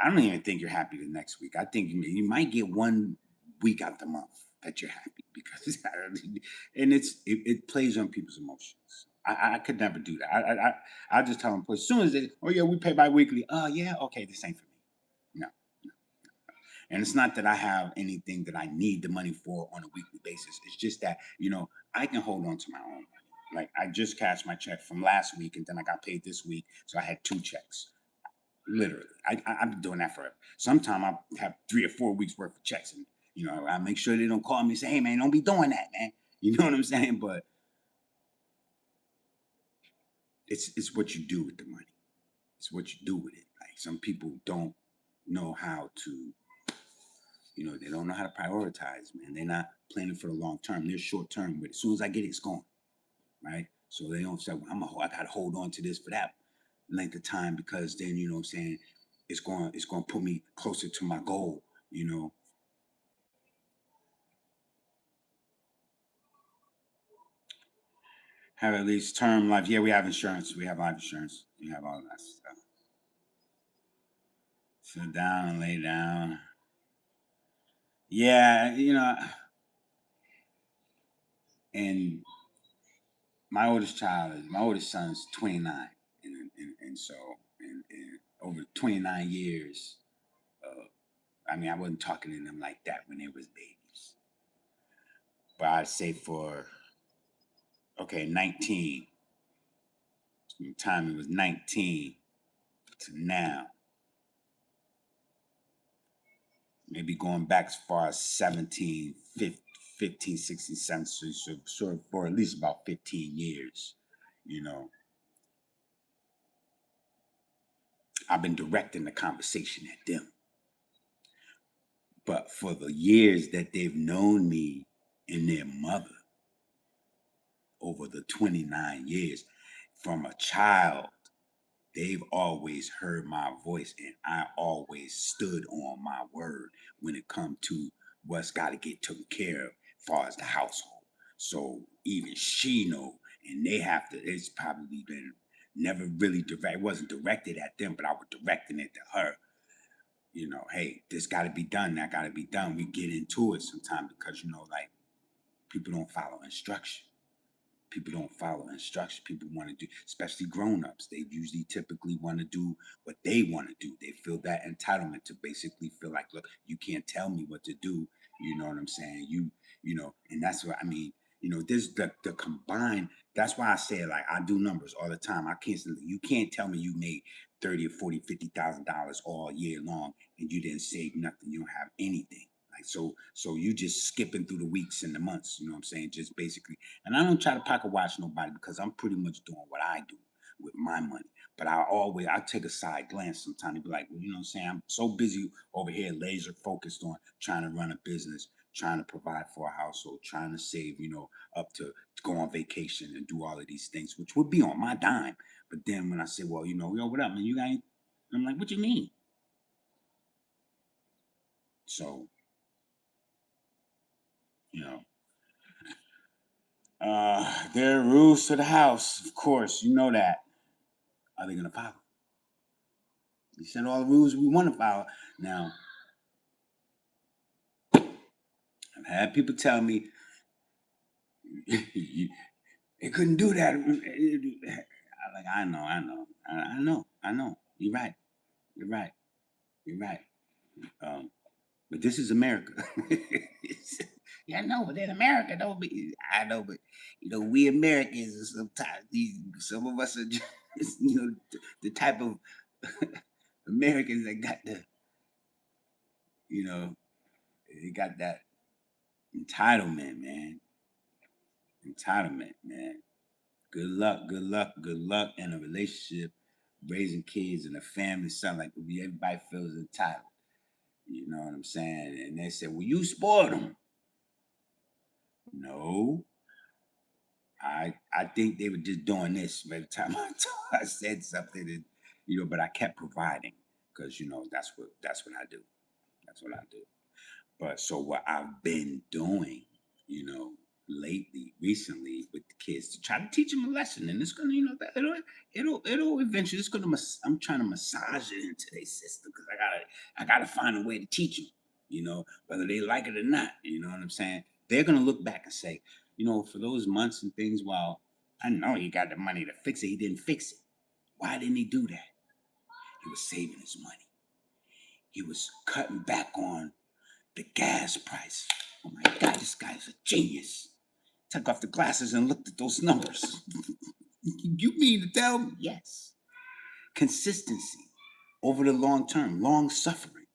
I don't even think you're happy the next week. I think you might get 1 week out the month that you're happy because and it plays on people's emotions. I could never do that. I just tell them as soon as they, oh yeah, we pay bi-weekly. Oh yeah, okay, this ain't for me. No. And it's not that I have anything that I need the money for on a weekly basis. It's just that, I can hold on to my own money. Like I just cashed my check from last week and then I got paid this week. So I had 2 checks. Literally. I've been doing that forever. Sometimes I have 3 or 4 weeks worth of checks and, I make sure they don't call me and say, hey man, don't be doing that, man. You know what I'm saying? But it's what you do with the money. It's what you do with it. Like some people don't know how to they don't know how to prioritize, man. They're not planning for the long term. They're short term, but as soon as I get it, it's gone, right? So they don't say, well, I got to hold on to this for that length of time because then, what I'm saying, it's going to put me closer to my goal, Have at least term life. Yeah, we have insurance. We have life insurance. We have all that stuff. Sit down and lay down. Yeah, and my oldest son's 29, and so and over 29 years, I mean, I wasn't talking to them like that when they was babies, but I'd say for 19, from the time he was 19 to now, maybe going back as far as 17, 15, 16, 17, so for at least about 15 years, you know, I've been directing the conversation at them. But for the years that they've known me and their mother, over the 29 years, from a child, they've always heard my voice and I always stood on my word when it come to what's got to get taken care of as far as the household. So even she know, and they have to, it's probably been never really direct, it wasn't directed at them, but I was directing it to her. Hey, this got to be done, that got to be done. We get into it sometimes because, like, people don't follow instruction. People don't follow instruction. People want to do, especially grown-ups. They usually typically want to do what they want to do. They feel that entitlement to basically feel like, look, you can't tell me what to do. You know what I'm saying? And that's what I mean. There's the combined. That's why I say like I do numbers all the time. I can't. You can't tell me you made 30 or 40, $50,000 all year long and you didn't save nothing. You don't have anything. Like so you just skipping through the weeks and the months, you know what I'm saying? Just basically. And I don't try to pocket watch nobody because I'm pretty much doing what I do with my money. But I take a side glance sometimes and be like, well, you know what I'm saying? I'm so busy over here, laser focused on trying to run a business, trying to provide for a household, trying to save, up to go on vacation and do all of these things, which would be on my dime. But then when I say, well, yo, what up, man? You ain't, I'm like, what you mean? So, you know, there are rules to the house, of course. You know that. Are they gonna follow? You said all the rules we want to follow. Now, I've had people tell me they couldn't do that. Like I know, I know. You're right. You're right. You're right. Um, but this is America. Yeah, I know, but in America, don't be. I know, but we Americans are sometimes some of us are just, the type of Americans that got you know, they got that entitlement, man. Entitlement, man. Good luck, good luck, good luck in a relationship, raising kids and a family. Sound like everybody feels entitled. You know what I'm saying? And they said, "Well, you spoiled them." No, I think they were just doing this by the time I said something, and but I kept providing because that's what I do. That's what I do. But so what I've been doing, lately, recently with the kids to try to teach them a lesson, and it's gonna, it'll eventually. It's gonna. I'm trying to massage it into their system because I gotta find a way to teach them. Whether they like it or not. You know what I'm saying? They're gonna look back and say, for those months and things, while I know he got the money to fix it, he didn't fix it. Why didn't he do that? He was saving his money. He was cutting back on the gas price. Oh my God, this guy's a genius. Took off the glasses and looked at those numbers. You mean to tell me? Yes. Consistency over the long term, long suffering.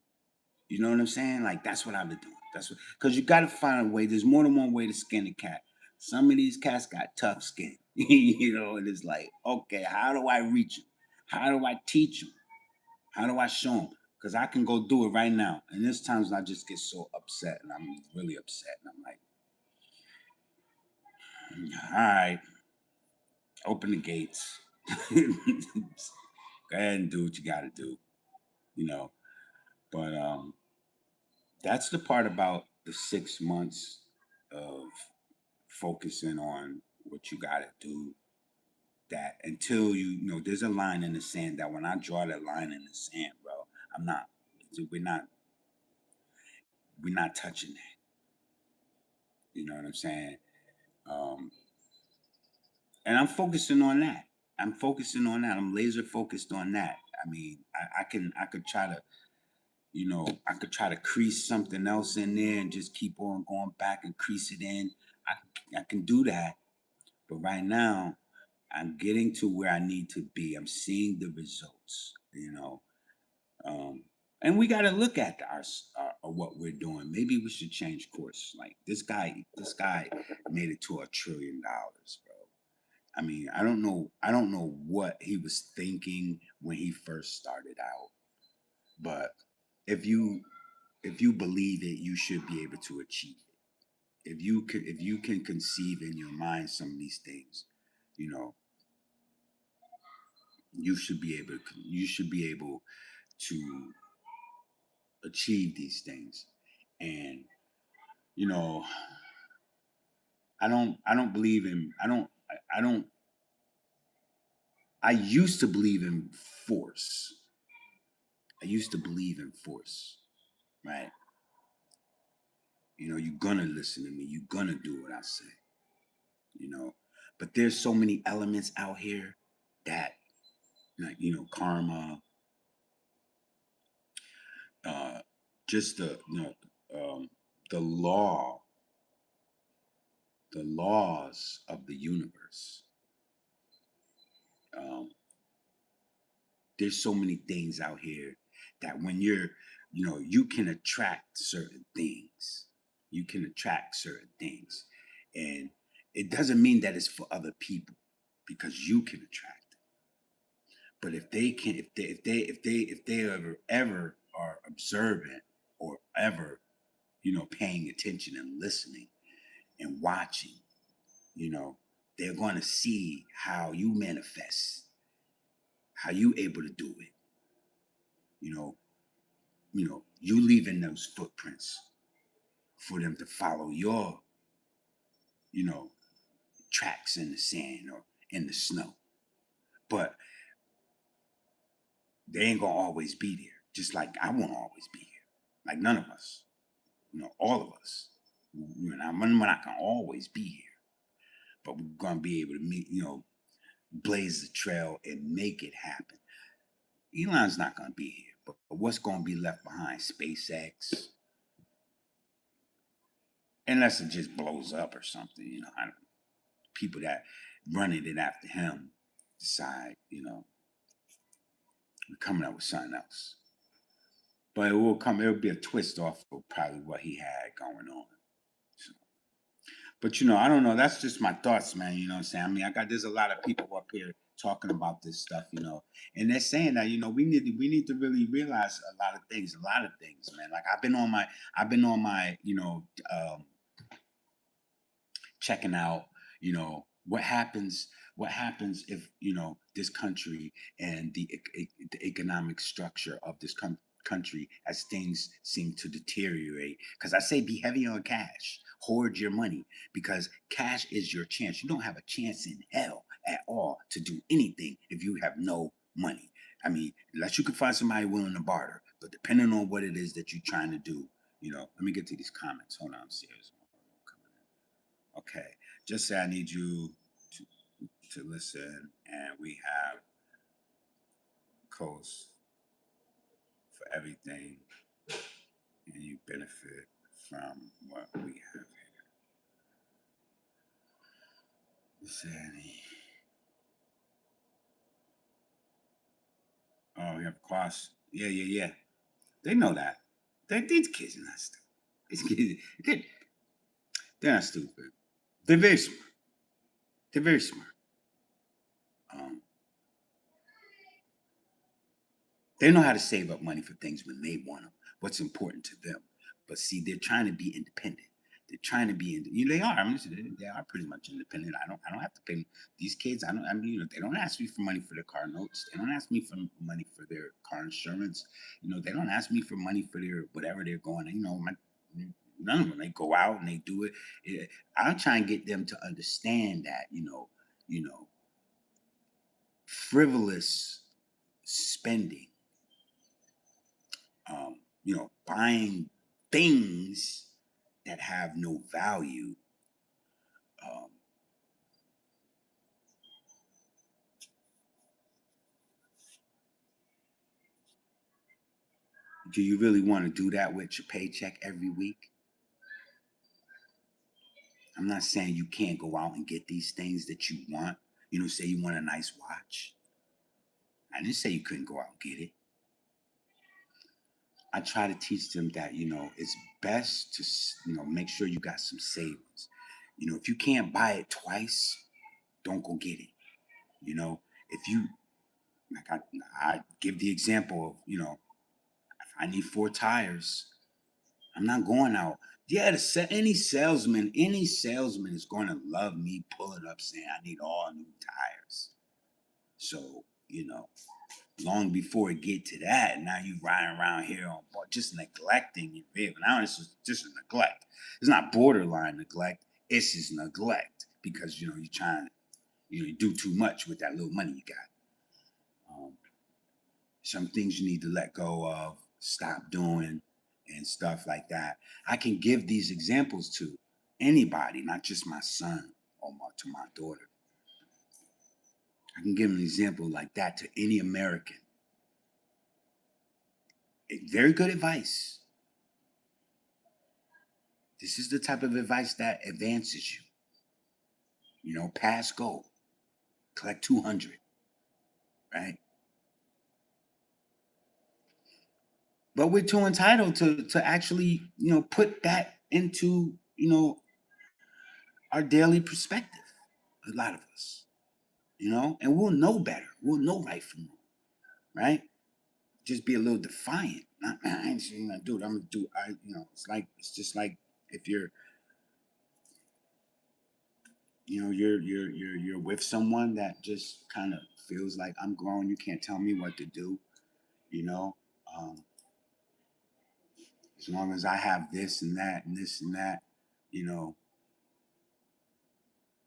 You know what I'm saying? Like that's what I've been doing. That's what, because you got to find a way. There's more than one way to skin a cat. Some of these cats got tough skin, and it's like, okay, how do I reach them? How do I teach them? How do I show them? Because I can go do it right now. And there's times I just get so upset, and I'm really upset, and I'm like, all right, open the gates. Go ahead and do what you got to do, you know. But that's the part about the 6 months of focusing on what you got to do. That until there's a line in the sand. That when I draw that line in the sand, bro, I'm not. We're not. We're not touching that. You know what I'm saying? Um, and I'm focusing on that. I'm focusing on that. I'm laser focused on that. I mean, I could try to, I could try to crease something else in there and just keep on going back and crease it in. I can do that. But right now, I'm getting to where I need to be. I'm seeing the results. Um, and we got to look at what we're doing. Maybe we should change course. Like this guy made it to $1 trillion, bro. I mean, I don't know what he was thinking when he first started out, but if you believe it, you should be able to achieve it. If you can conceive in your mind some of these things, you know, you should be able to achieve these things. And you know, I don't believe in I don't I used to believe in force. I used to believe in force, right? You're gonna listen to me. You're gonna do what I say, you know. But there's so many elements out here that, like, karma, uh, just the law, the laws of the universe. Um, there's so many things out here that when you can attract certain things. You can attract certain things, and it doesn't mean that it's for other people because you can attract it. But if they can, if they ever are observant or ever, paying attention and listening and watching, you know, they're going to see how you manifest, how you able to do it. You know, you leaving those footprints for them to follow your, you know, tracks in the sand or in the snow. But they ain't gonna always be there. Just like I won't always be here. Like none of us. All of us. We're not can always be here. But we're gonna be able to meet, blaze the trail and make it happen. Elon's not going to be here, but what's going to be left behind? SpaceX, unless it just blows up or something. I don't. People that running it after him decide, we're coming up with something else. But it'll be a twist off of probably what he had going on. So, but I don't know. That's just my thoughts, man. You know what I'm saying? I mean, there's a lot of people up here talking about this stuff, and they're saying that, we need to really realize a lot of things, man. Like I've been on my, checking out, what happens if, this country and the economic structure of this country, as things seem to deteriorate. Because I say be heavy on cash, hoard your money, because cash is your chance. You don't have a chance in hell at all to do anything if you have no money. I mean, unless you can find somebody willing to barter, but depending on what it is that you're trying to do, let me get to these comments. Hold on, see. Okay, just say I need you to listen, and we have codes for everything, and you benefit from what we have here. Just say any. Oh, you have costs. Yeah. They know that. These kids are not stupid. These kids, they're not stupid. They're very smart. They're very smart. Um, They know how to save up money for things when they want them, what's important to them. But see, they're trying to be independent. They're trying to be they are. I mean, they are pretty much independent. I don't have to pay these kids. I mean, they don't ask me for money for their car notes. They don't ask me for money for their car insurance. They don't ask me for money for their whatever they're going. None of them. They go out and they do it. I'm trying to get them to understand that frivolous spending, buying things that have no value. Um, do you really want to do that with your paycheck every week? I'm not saying you can't go out and get these things that you want. Say you want a nice watch. I didn't say you couldn't go out and get it. I try to teach them that, it's best to, make sure you got some savings. If you can't buy it twice, don't go get it. If you, like I give the example of, if I need 4 tires, I'm not going out. Yeah, any salesman is going to love me pulling up saying I need all new tires. So, long before it get to that, now you riding around here on just neglecting your vehicle. Now this is just a neglect. It's not borderline neglect. It's just neglect because you're trying to you do too much with that little money you got. Some things you need to let go of, stop doing, and stuff like that. I can give these examples to anybody, not just my son or to my daughter. I can give an example like that to any American. Very good advice. This is the type of advice that advances you. Pass go, collect 200, right? But we're too entitled to actually, put that into, our daily perspective. A lot of us, and we'll know better. We'll know right from wrong, right? Just be a little defiant. Not, man, I ain't gonna do it. I'm gonna do. It's just like if you're with someone that just kind of feels like I'm grown. You can't tell me what to do. You know, um, as long as I have this and that and this and that, you know,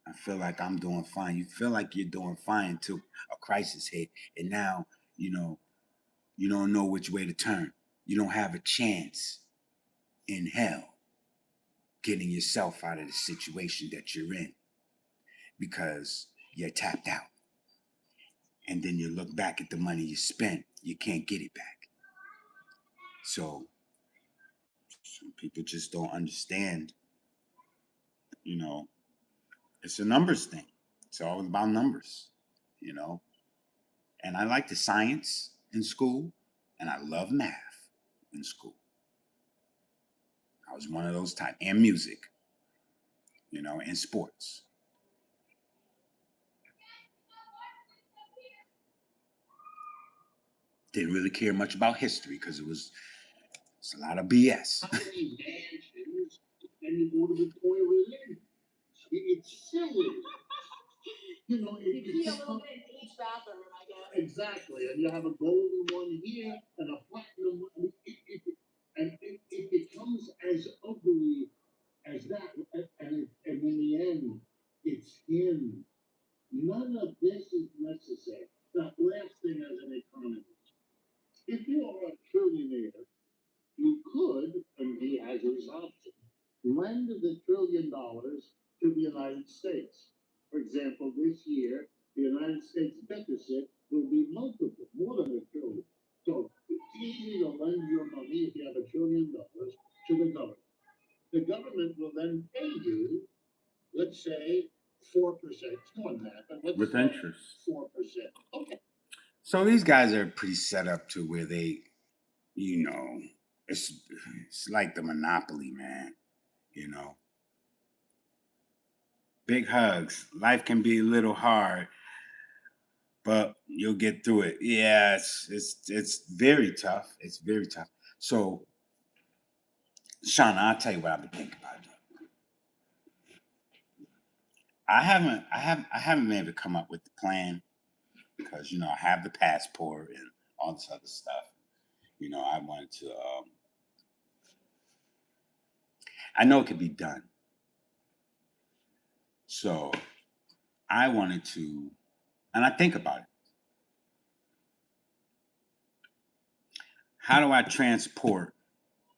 I feel like I'm doing fine. You feel like you're doing fine until a crisis hit, and now you don't know which way to turn. You don't have a chance in hell getting yourself out of the situation that you're in because you're tapped out. and then you look back at the money you spent, you can't get it back. So some people just don't understand, you know, it's a numbers thing. It's all about numbers, you know. And I like the science in school, and I love math in school. I was one of those type, and music, you know, and sports. Didn't really care much about history because it's a lot of BS. How many mansions and you go to the toilet in? It's silly. You know, You can see a little bit in each bathroom, I guess. exactly, and you have a golden one here and a platinum one. I mean, it becomes as ugly as that, and in the end, it's him. None of this is necessary. Now, last thing as an economist, if you are a trillionaire, you could, and he has this option, lend the $1 trillion to the United States. For example, this year, the United States deficit will be multiple, more than a trillion. So it's easy to lend your money if you have $1 trillion to the government. The government will then pay you, let's say, 4%. It's more than that, but let's With say interest. 4%. Okay. So these guys are pretty set up to where they, you know, it's it's like the monopoly, man. You know, big hugs. Life can be a little hard, but you'll get through it. Yeah, it's very tough. It's very tough. So, Shauna, I'll tell you what I've been thinking about. I haven't been able to come up with the plan because you know I have the passport and all this other stuff. You know, I wanted to. I know it could be done. So I wanted to, and I think about it. How do I transport?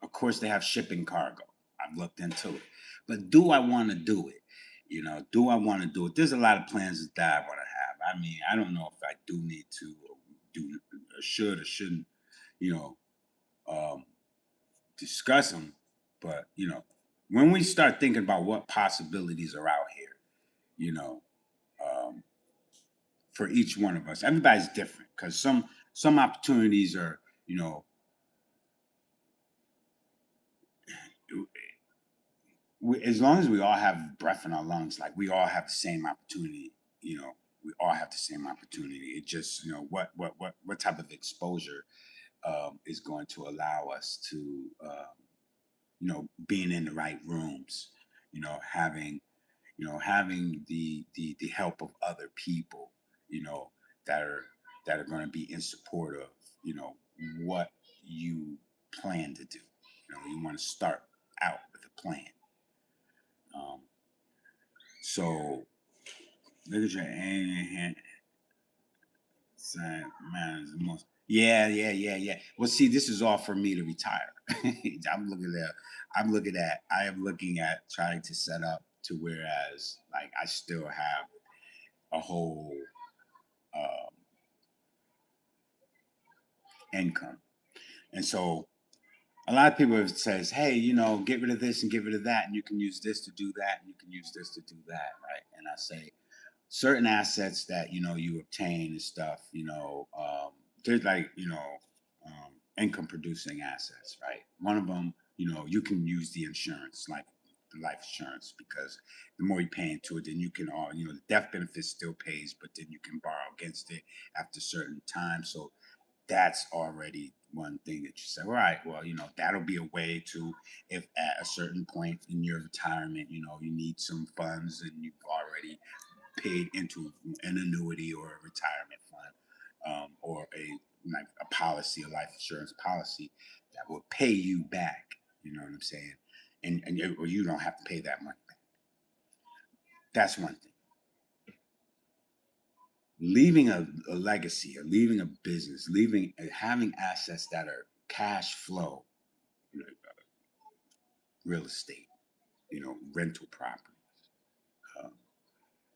Of course, they have shipping cargo. I've looked into it, but do I want to do it? You know, do I want to do it? There's a lot of plans that I want to have. I mean, I don't know if I do need to do, or should or shouldn't, you know, um, discuss them. But you know, when we start thinking about what possibilities are out here, you know, um, for each one of us, everybody's different because some opportunities are, you know, as long as we all have breath in our lungs, like we all have the same opportunity, you know, we all have the same opportunity. It just, you know, what type of exposure is going to allow us to, you know, being in the right rooms, you know, having the help of other people, you know, that are going to be in support of, you know, what you plan to do. You know, you want to start out with a plan. Um, so look at your hand. Man, is the most. Yeah. Well, see, this is all for me to retire. I'm looking at. I am looking at trying to set up to whereas like I still have a whole um, income, and so a lot of people have says, hey, you know, get rid of this and get rid of that, and you can use this to do that, and you can use this to do that, right? And I say, certain assets that you know you obtain and stuff, you know, there's like you know income producing assets, right? One of them, you know, you can use the insurance, like the life insurance, because the more you pay into it, then you can all you know the death benefit still pays, but then you can borrow against it after certain time. So that's already one thing that you say, all right, well, you know, that'll be a way to, if at a certain point in your retirement, you know, you need some funds and you've already paid into an annuity or a retirement fund or a policy, a life insurance policy that will pay you back. You know what I'm saying? Or you don't have to pay that money back. That's one thing. Leaving a legacy, or leaving a business, having assets that are cash flow, real estate, you know, rental property, um,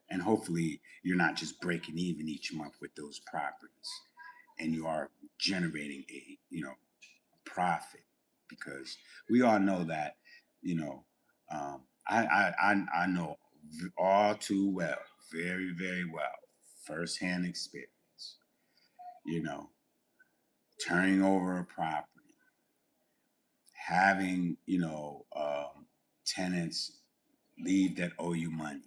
And hopefully you're not just breaking even each month with those properties, and you are generating a profit, because we all know that you know I know all too well, very very well, firsthand experience, you know turning over a property, having tenants leave that owe you money.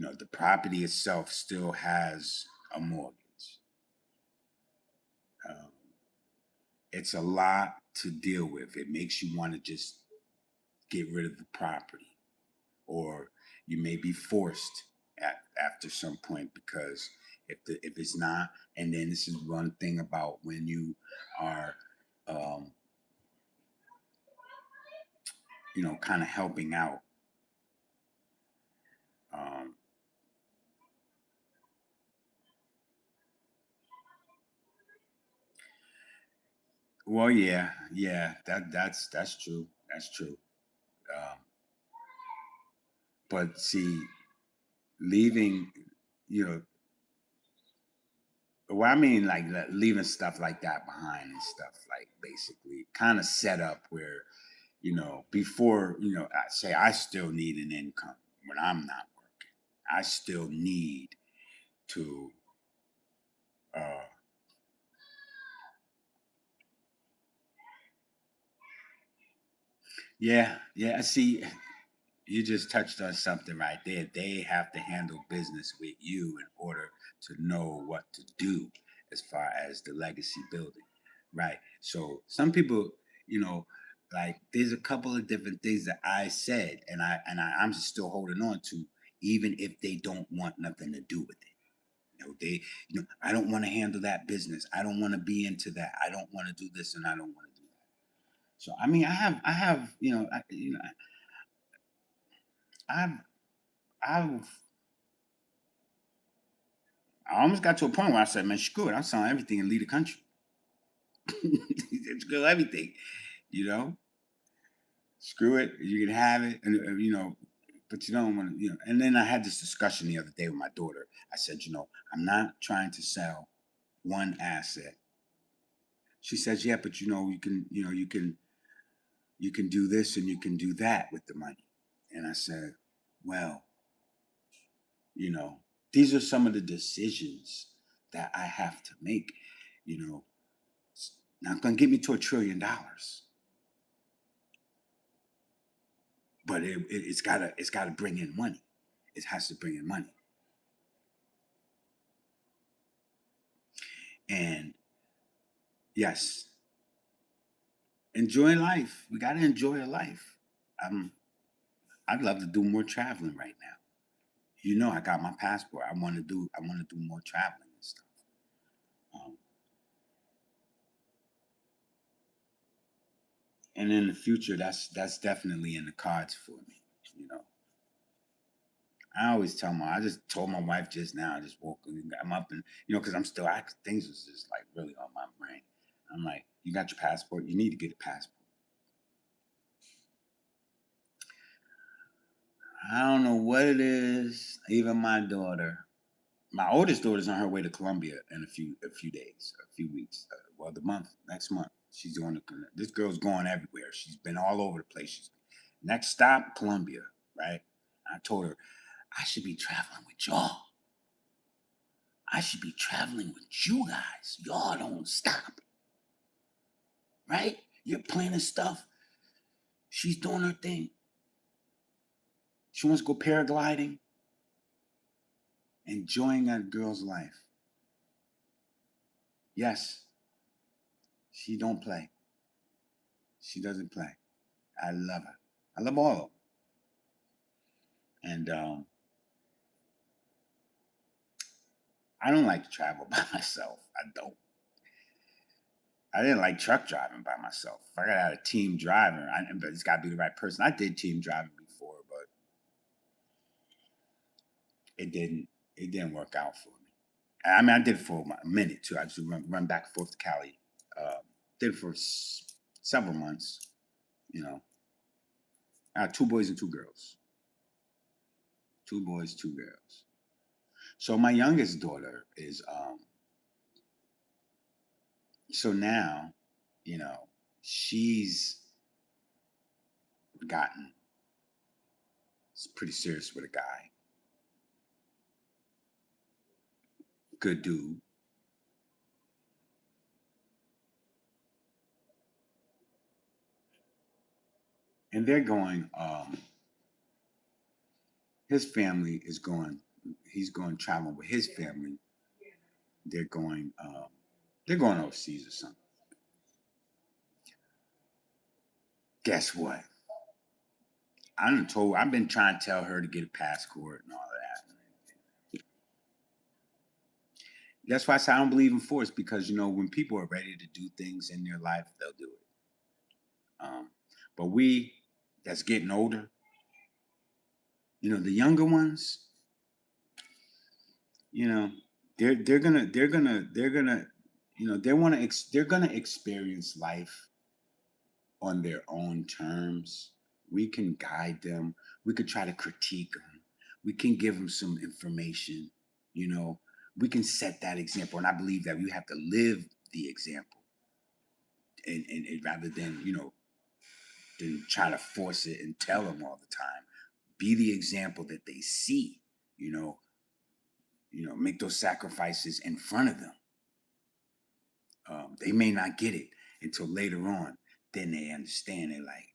um, the property itself still has a mortgage. um, it's a lot to deal with. It makes you want to just get rid of the property, or you may be forced after some point, because if it's not. And then this is one thing about when you are um, kind of helping out. um, well, yeah, that's true, that's true. um, but see, leaving, you know well, I mean, like leaving stuff like that behind and stuff, like basically kind of set up where, before, I say I still need an income when I'm not working. I still need to, uh, yeah, yeah. See, you just touched on something right there. They have to handle business with you in order to know what to do as far as the legacy building, right? So some people, you know, like there's a couple of different things that I said, and I'm still holding on to, even if they don't want nothing to do with it. I don't want to handle that business. I don't want to be into that. I don't want to do this, and I don't want to do that. So I mean, I have, I've, I've I almost got to a point where I said, man, screw it. I'm selling everything and leave the country. Screw everything, you know? Screw it. You can have it. And, but you don't want to, And then I had this discussion the other day with my daughter. I said, I'm not trying to sell one asset. She says, yeah, but you can do this and you can do that with the money. And I said, well, you know, these are some of the decisions that I have to make. You know, it's not going to get me to $1 trillion, but it's gotta bring in money. It has to bring in money. And yes, enjoy life. We gotta enjoy a life. Um, I'd love to do more traveling right now. I got my passport. I want to do more traveling and stuff. Um, and in the future, that's definitely in the cards for me. You know, I always I just told my wife just now. I just woke, I'm up, and because I'm still things was just like really on my brain. I'm like, you got your passport. You need to get a passport. I don't know what it is. Even my oldest daughter's on her way to Colombia in a few days, a few weeks. Well, next month. She's doing this girl's going everywhere. She's been all over the place. Next stop, Colombia, right? I told her I should be traveling with y'all. I should be traveling with you guys. Y'all don't stop, right? You're planning stuff. She's doing her thing. She wants to go paragliding, enjoying that girl's life. Yes, she don't play. She doesn't play. I love her. I love all of them. And I don't like to travel by myself. I don't. I didn't like truck driving by myself. If I got to have a team driver, but it's got to be the right person. I did team driving before, but it didn't. It didn't work out for me. I mean, I did it for a minute too. I just run back and forth to Cali. Did it for several months. You know, I had two boys and two girls. 2 boys, 2 girls. So my youngest daughter is so now, you know, she's gotten it's pretty serious with a guy. Good dude. And they're going, his family is going, he's going traveling with his family. They're going overseas or something. Guess what? I've been trying to tell her to get a passport and all of that. That's why I say I don't believe in force, because you know when people are ready to do things in their life, they'll do it. But we that's getting older, you know, the younger ones, you know, they're gonna you know they're gonna experience life on their own terms. We can guide them. We could try to critique them. We can give them some information. You know, we can set that example, and I believe that we have to live the example, and rather than than try to force it and tell them all the time. Be the example that they see. Make those sacrifices in front of them. They may not get it until later on. Then they understand. They're like,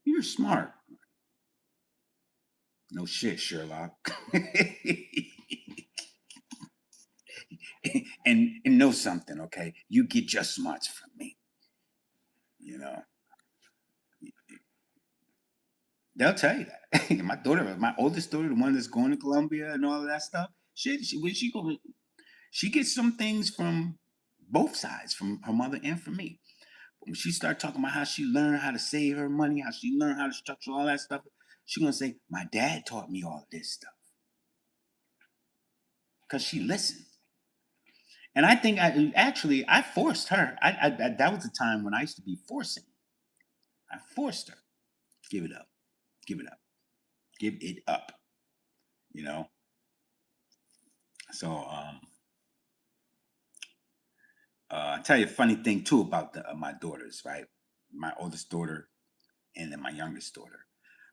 "You're smart." No shit, Sherlock. and know something, okay? You get your smarts from me. You know, they'll tell you that. My oldest daughter, the one that's going to Columbia and all of that stuff. When she go, she gets some things from both sides, from her mother and from me. But when she start talking about how she learned how to save her money, how she learned how to structure all that stuff, she's gonna say, "My dad taught me all this stuff," because she listened. And I think I forced her. That was the time when I used to be forcing. I forced her. Give it up. Give it up. Give it up. You know. So I tell you a funny thing too about my daughters. Right, my oldest daughter and then my youngest daughter.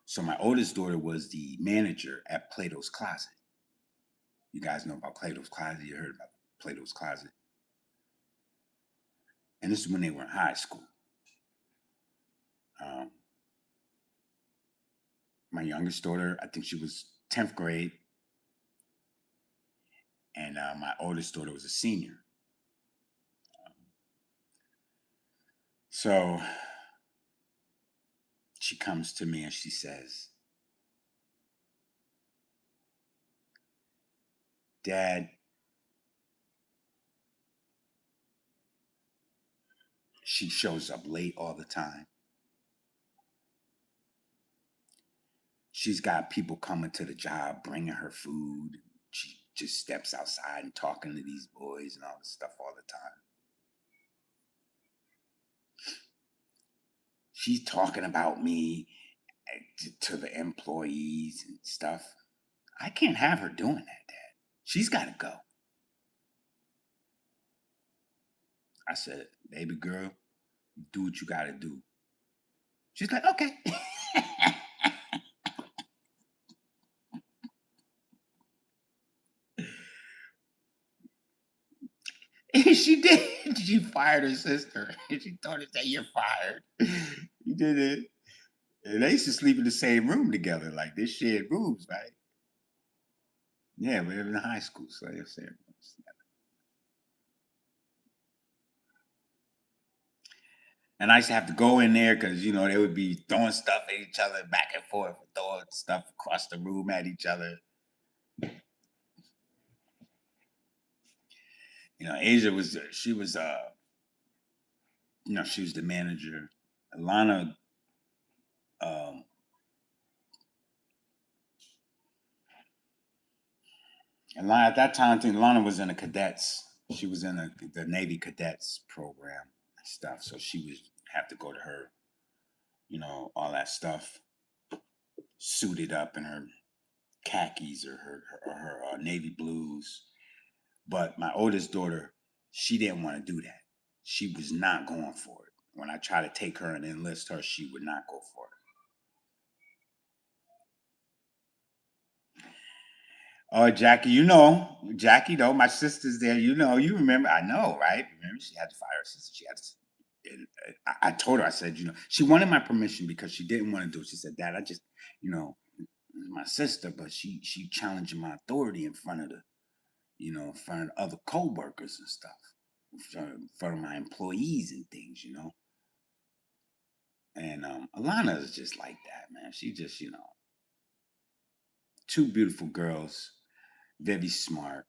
So my oldest daughter was the manager at Plato's Closet. You guys know about Plato's Closet. You heard about Plato's Closet. And this is when they were in high school. Um, my youngest daughter, I think she was 10th grade. And my oldest daughter was a senior. So she comes to me and she says, "Dad, she shows up late all the time. She's got people coming to the job, bringing her food. She just steps outside and talking to these boys and all this stuff all the time. She's talking about me to the employees and stuff. I can't have her doing that, Dad. She's got to go." I said, "Baby girl, do what you got to do." She's like, "Okay." She did. She fired her sister. She told her that you're fired. You did it. And they used to sleep in the same room together. Like they shared rooms, right? Yeah, we were in high school, so they shared rooms together. And I used to have to go in there because they would be throwing stuff at each other, back and forth, throwing stuff across the room at each other. Asia was she was she was the manager. Alana um at that time, I think Lana was in the cadets. She was in the Navy cadets program and stuff. So she would have to go to her, all that stuff. suited up in her khakis or her navy blues. But my oldest daughter, she didn't want to do that. She was not going for it. When I tried to take her and enlist her, she would not go for it. Oh, Jackie, Jackie, though, my sister's there. You remember? I know, right? Remember, she had to fire her sister. She had to. And I told her, I said, she wanted my permission because she didn't want to do it. She said, Dad, I just, my sister, but she challenging my authority in front of in front of other co-workers and stuff, in front of my employees and things, And Alana is just like that, man. She just, two beautiful girls, very smart.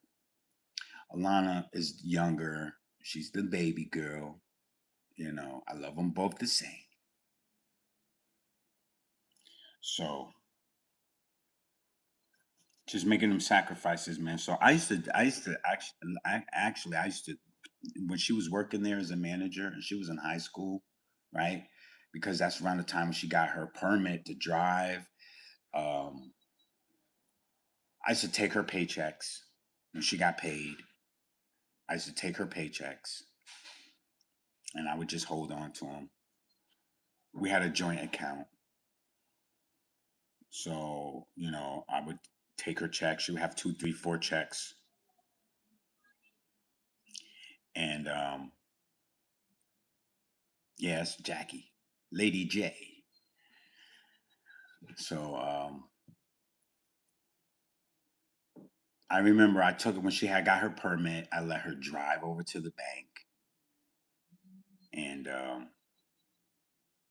Alana is younger. She's the baby girl. I love them both the same. So just making them sacrifices, man. So I used to I used to, when she was working there as a manager and she was in high school, right? Because that's around the time she got her permit to drive. Um, I used to take her paychecks when she got paid. I used to take her paychecks and I would just hold on to them. We had a joint account. So, I would take her checks. She would have 2, 3, 4 checks. And yes, Jackie, Lady J. So I remember I took her when she had got her permit. I let her drive over to the bank, and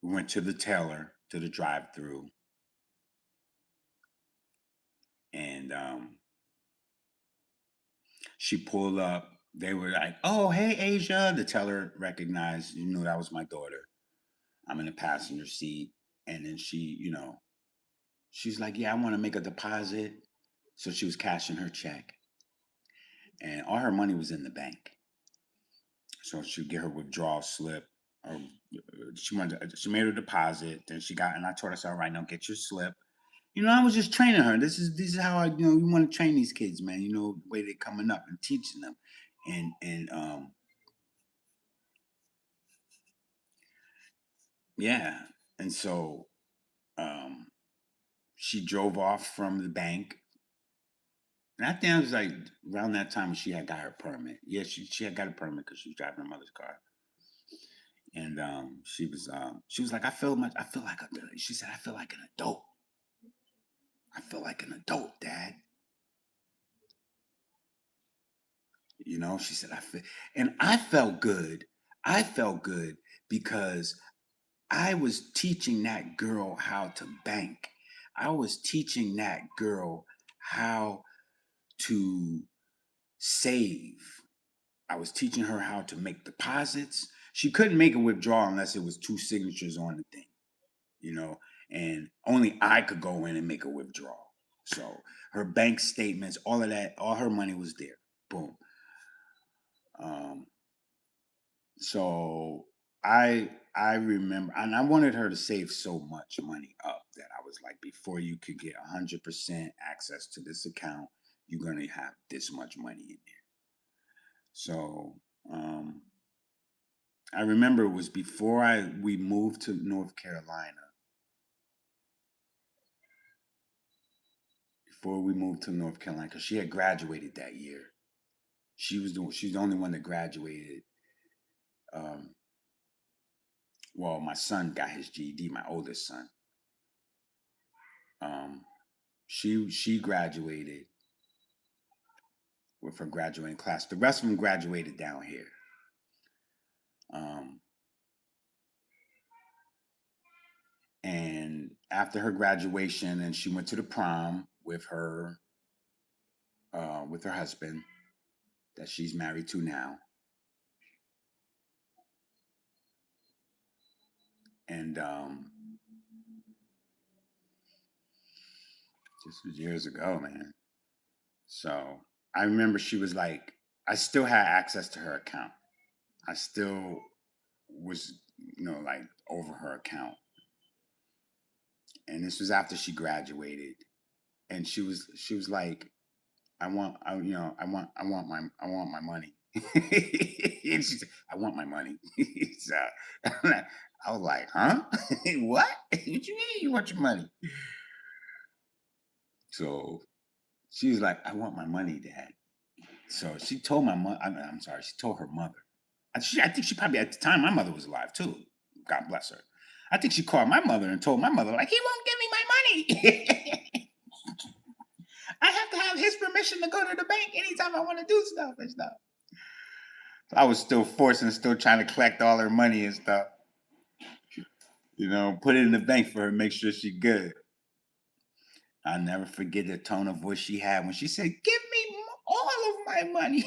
we went to the teller to the drive-through, and she pulled up. They were like, "Oh, hey, Asia." The teller recognized, that was my daughter. I'm in the passenger seat, and then she's like, "Yeah, I want to make a deposit." So she was cashing her check, and all her money was in the bank. So she'd get her withdrawal slip, or she made her deposit. Then and I told her, I said, "All right, now get your slip." I was just training her. This is how you want to train these kids, man. The way they're coming up and teaching them, and yeah, and so um, she drove off from the bank. And I think it was like around that time when she had got her permit. Yeah, she had got a permit because she was driving her mother's car. And she was like, I feel like she said, I feel like an adult. I feel like an adult, Dad. She said, and I felt good. I felt good because I was teaching that girl how to bank. I was teaching that girl how to save. I was teaching her how to make deposits. She couldn't make a withdrawal unless it was 2 signatures on the thing, and only I could go in and make a withdrawal. So her bank statements, all of that, all her money was there. Boom. Um, so I remember, and I wanted her to save so much money up that I was like, before you could get 100% access to this account, you're gonna have this much money in there. So I remember it was before we moved to North Carolina. Before we moved to North Carolina, because she had graduated that year. She's the only one that graduated. Um, well, my son got his GED, my oldest son. She graduated with her graduating class. The rest of them graduated down here. Um, and after her graduation, and she went to the prom with her husband that she's married to now. And this was years ago, man. So I remember she was like, I still had access to her account. I still was, like over her account. and this was after she graduated, and she was like, I want my money. And she said, I want my money. So I was like, huh? What? What you mean you want your money? So she was like, I want my money, Dad. So she told my mother, I'm sorry, she told her mother. I think she probably, at the time, my mother was alive too. God bless her. I think she called my mother and told my mother, like, he won't give me my money. I have to have his permission to go to the bank anytime I want to do stuff and stuff. So I was still still trying to collect all her money and stuff. Put it in the bank for her, make sure she good. I'll never forget the tone of voice she had when she said, give me all of my money.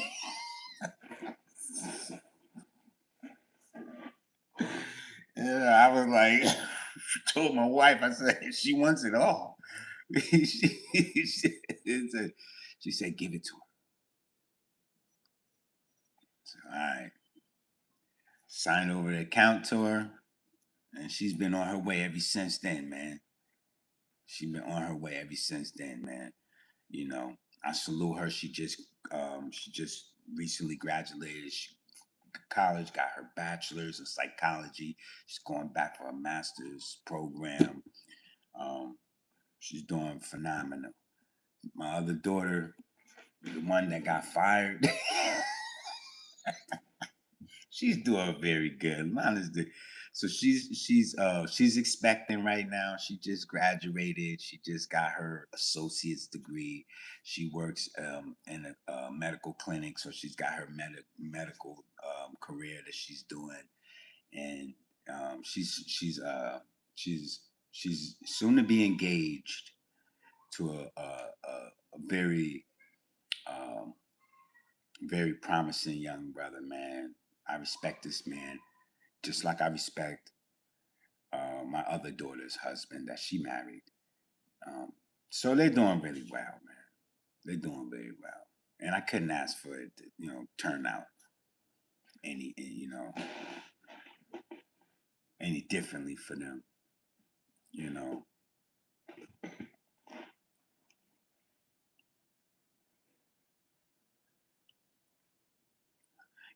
Yeah, I was like, told my wife, I said, she wants it all. She said, give it to her. So, all right. Signed over the account to her, and she's been on her way ever since then, man. She's been on her way ever since then, man. I salute her. She just recently graduated. College, got her bachelor's in psychology. She's going back for a master's program. She's doing phenomenal. My other daughter, the one that got fired, she's doing very good. Honestly. So she's expecting right now. She just graduated. She just got her associate's degree. She works in a medical clinic, so she's got her medical career that she's doing, and she's she's soon to be engaged to a very um, very promising young brother, man. I respect this man just like I respect my other daughter's husband that she married. Um, so they're doing really well, man. They're doing very well, and I couldn't ask for it to, turn out any differently for them. You know.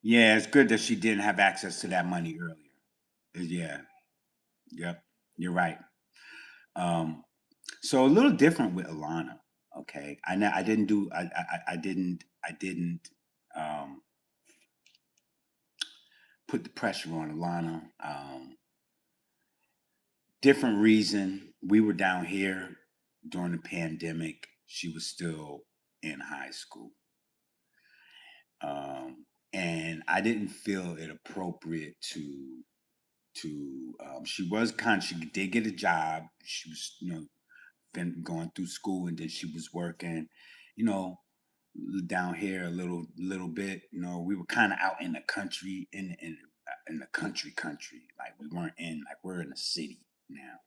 Yeah, it's good that she didn't have access to that money earlier. Yeah, yep, you're right. Um, so a little different with Alana. Okay, I didn't do I didn't um, put the pressure on Alana. Different reason. We were down here during the pandemic. She was still in high school. And I didn't feel it appropriate to she did get a job. She was, been going through school, and then she was working, you know, down here a little bit. We were kind of out in the country, in the country. Like we weren't in like we're in a city now,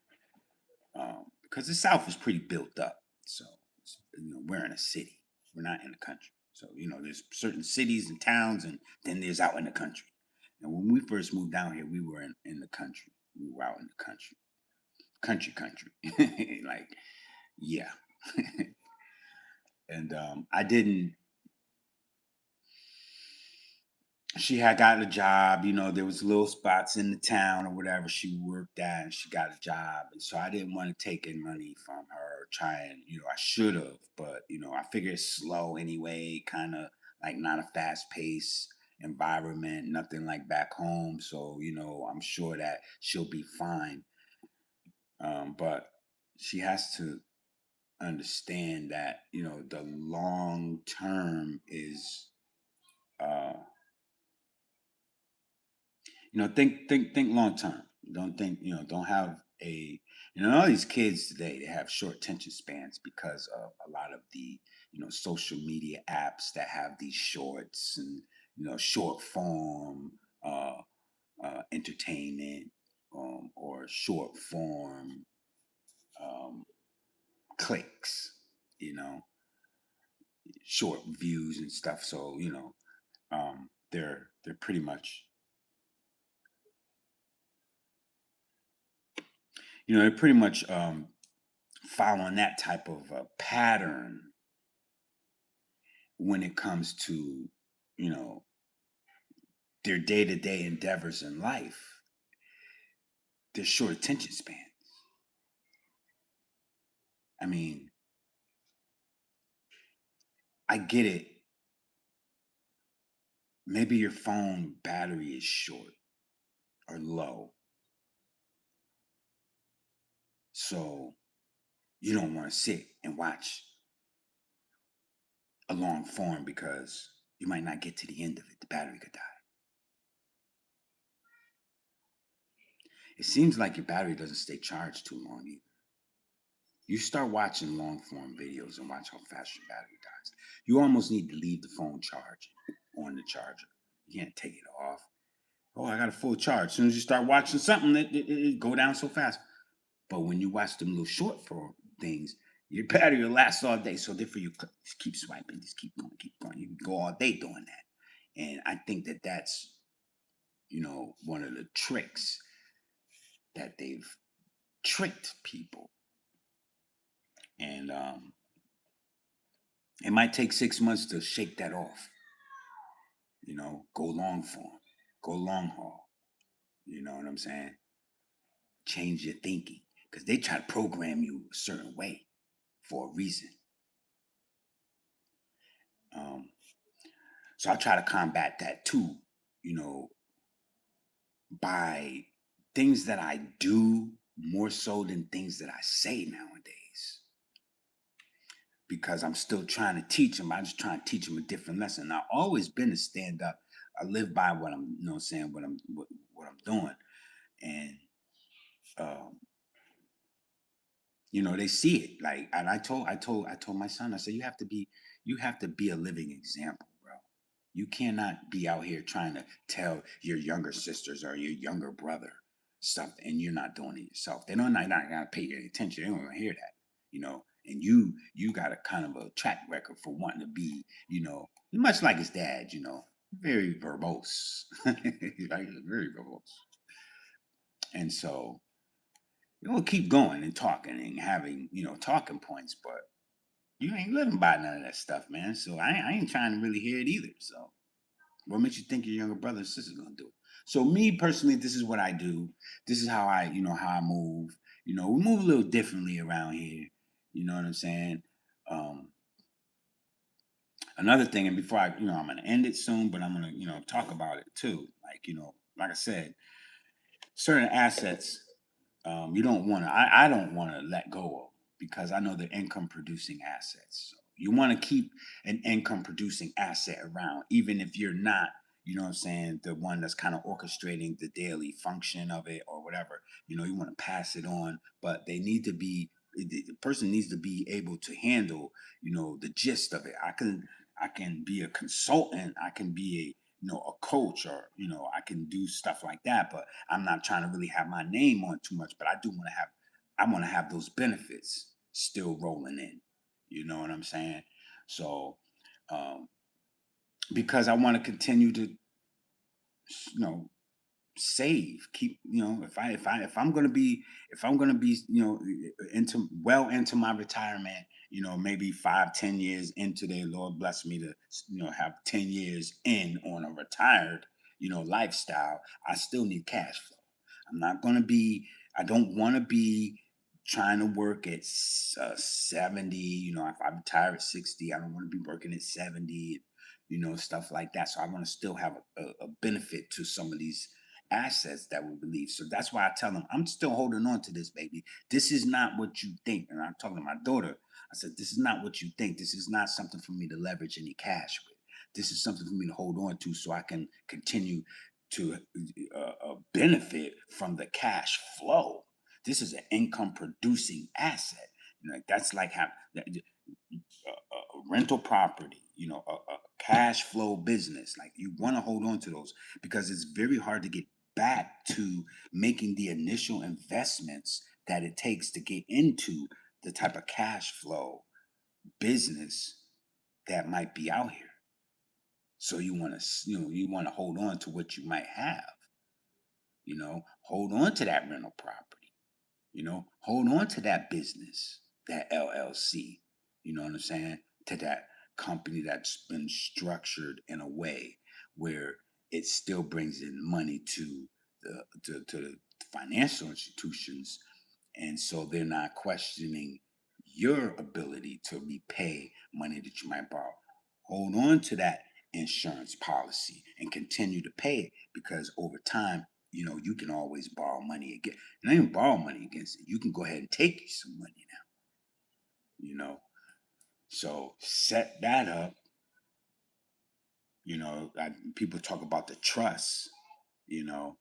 because the South is pretty built up. So we're in a city. We're not in the country. So there's certain cities and towns, and then there's out in the country. And when we first moved down here, we were in the country. We were out in the country, like yeah. And I didn't. She had gotten a job. There was little spots in the town or whatever she worked at, and she got a job. And so I didn't want to take in money from her or try and, I should have, but I figured it's slow anyway, kind of like not a fast paced environment, nothing like back home. So, I'm sure that she'll be fine. But she has to understand that, the long term is uh think long term. Don't think, don't have all these kids today, they have short attention spans because of a lot of the, social media apps that have these shorts and, short form entertainment, or short form um, clicks, you know, short views and stuff. So, they're pretty much they're pretty much following that type of a pattern when it comes to, you know, their day-to-day endeavors in life. Their short attention spans. I mean, I get it. Maybe your phone battery is short or low. So you don't want to sit and watch a long form because you might not get to the end of it. The battery could die. It seems like your battery doesn't stay charged too long either. You start watching long form videos and watch how fast your battery dies. You almost need to leave the phone charging on the charger. You can't take it off. Oh, I got a full charge. As soon as you start watching something, it go down so fast. But when you watch them little short form things, your battery will last all day. So therefore, you just keep swiping, just keep going, keep going. You can go all day doing that. And I think that that's, one of the tricks that they've tricked people. And it might take 6 months to shake that off. Go long form, go long haul. You know what I'm saying? Change your thinking because they try to program you a certain way for a reason. So I try to combat that too, you know, by things that I do more so than things that I say nowadays. Because I'm still trying to teach them. I'm just trying to teach them a different lesson. I've always been a stand up. I live by what I'm, saying what I'm doing, and um, they see it. Like, and I told my son. I said, you have to be a living example, bro. You cannot be out here trying to tell your younger sisters or your younger brother stuff, and you're not doing it yourself. They don't not gonna pay your attention. They don't want to hear that. And you got a kind of a track record for wanting to be, much like his dad. Very verbose, right? Very verbose, and so we'll keep going and talking and having, talking points, but you ain't living by none of that stuff, man. So I ain't trying to really hear it either. So what makes you think your younger brother and sister gonna do it? So me personally, this is what I do. This is how I move. We move a little differently around here. You know what I'm saying? Um, Another thing, and before I'm gonna end it soon, but I'm gonna, talk about it too. Like I said, certain assets you don't want to. I don't want to let go of because I know they're income producing assets. So you want to keep an income producing asset around, even if you're not, what I'm saying, the one that's kind of orchestrating the daily function of it or whatever. You want to pass it on, but they need to be. The person needs to be able to handle, the gist of it. I can be a consultant. I can be a coach, or I can do stuff like that, but I'm not trying to really have my name on too much, but I want to have those benefits still rolling in. You know what I'm saying? So, um, because I want to continue to, you know, save, keep, if I'm gonna be, into my retirement, maybe 5, 10 years into there, Lord bless me to, have 10 years in on a retired, lifestyle. I still need cash flow. I'm not gonna be. I don't want to be trying to work at 70. If I retire at 60, I don't want to be working at 70. Stuff like that. So I want to still have a benefit to some of these assets that we believe. So that's why I tell them, I'm still holding on to this, baby. This is not what you think. And I'm talking to my daughter. I said, this is not what you think. This is not something for me to leverage any cash with. This is something for me to hold on to so I can continue to benefit from the cash flow. This is an income producing asset. That's like a rental property, a cash flow business. Like, you want to hold on to those because it's very hard to get back to making the initial investments that it takes to get into the type of cash flow business that might be out here. So you want to hold on to what you might have. Hold on to that rental property. Hold on to that business. that LLC, you know what I'm saying? To that company that's been structured in a way where it still brings in money to the financial institutions, and so they're not questioning your ability to repay money that you might borrow. Hold on to that insurance policy and continue to pay it, because over time, you can always borrow money again. Not even borrow money against it. You can go ahead and take you some money now, So set that up. People talk about the trust, you know.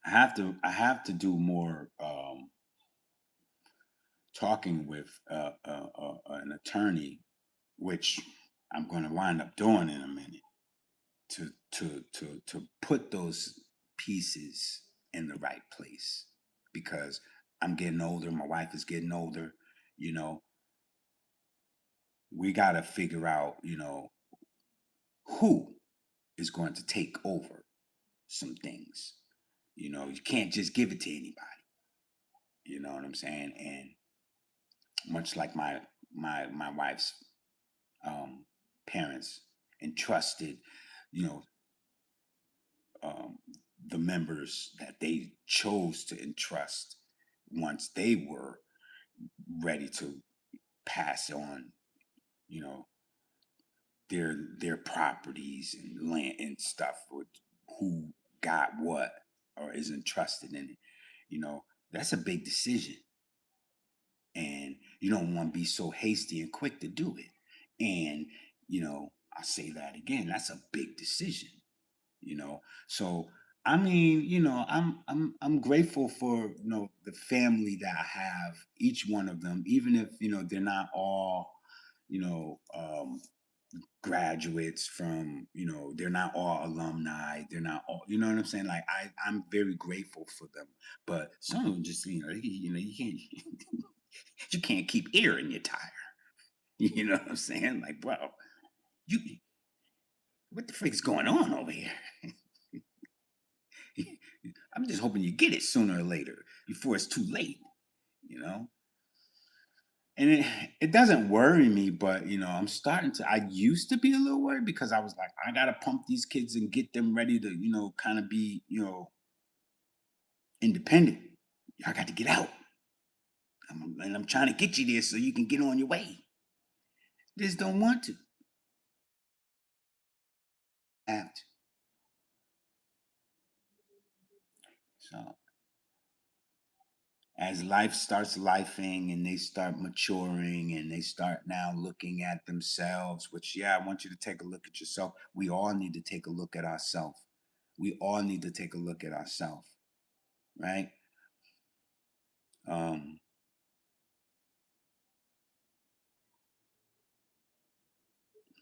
I have to do more talking with an attorney, which I'm going to wind up doing in a minute, to put those pieces in the right place, because I'm getting older. My wife is getting older. You know, we got to figure out, who is going to take over some things. You can't just give it to anybody. You know what I'm saying? And much like my wife's um, parents entrusted, you know, um, the members that they chose to entrust once they were ready to pass on, you know, their properties and land and stuff, with who got what or is entrusted in it. That's a big decision, and you don't want to be so hasty and quick to do it. And I'll say that again, that's a big decision. you know so I mean, I'm grateful for the family that I have, each one of them, even if they're not all you know graduates from, they're not all alumni, they're not all, you know what I'm saying, like I'm very grateful for them. But some of them just, you can't you can't keep air in your tire. You know what I'm saying? Like, bro, you what the frick's going on over here? I'm just hoping you get it sooner or later before it's too late, you know? And it doesn't worry me, but I'm starting to. I used to be a little worried because I was like, I gotta pump these kids and get them ready to, kind of be, independent. I got to get out. And I'm trying to get you there so you can get on your way. Just don't want to. Have to. So as life starts lifing and they start maturing and they start now looking at themselves, which, yeah, I want you to take a look at yourself. We all need to take a look at ourselves. We all need to take a look at ourselves, right? Um,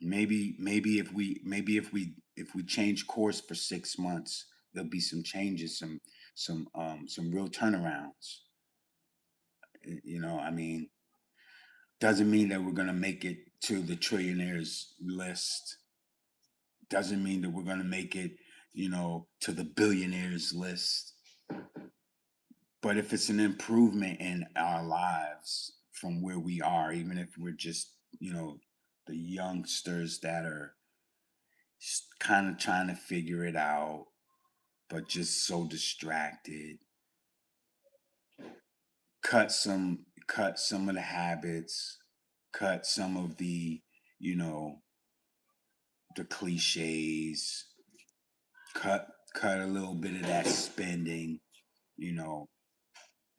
maybe if we change course for 6 months, there'll be some changes, some real turnarounds. I mean, doesn't mean that we're gonna make it to the trillionaires list. Doesn't mean that we're gonna make it, to the billionaires list. But if it's an improvement in our lives from where we are, even if we're just, the youngsters that are kind of trying to figure it out, but just so distracted, cut some of the habits, cut some of you know, the cliches, cut a little bit of that spending, you know,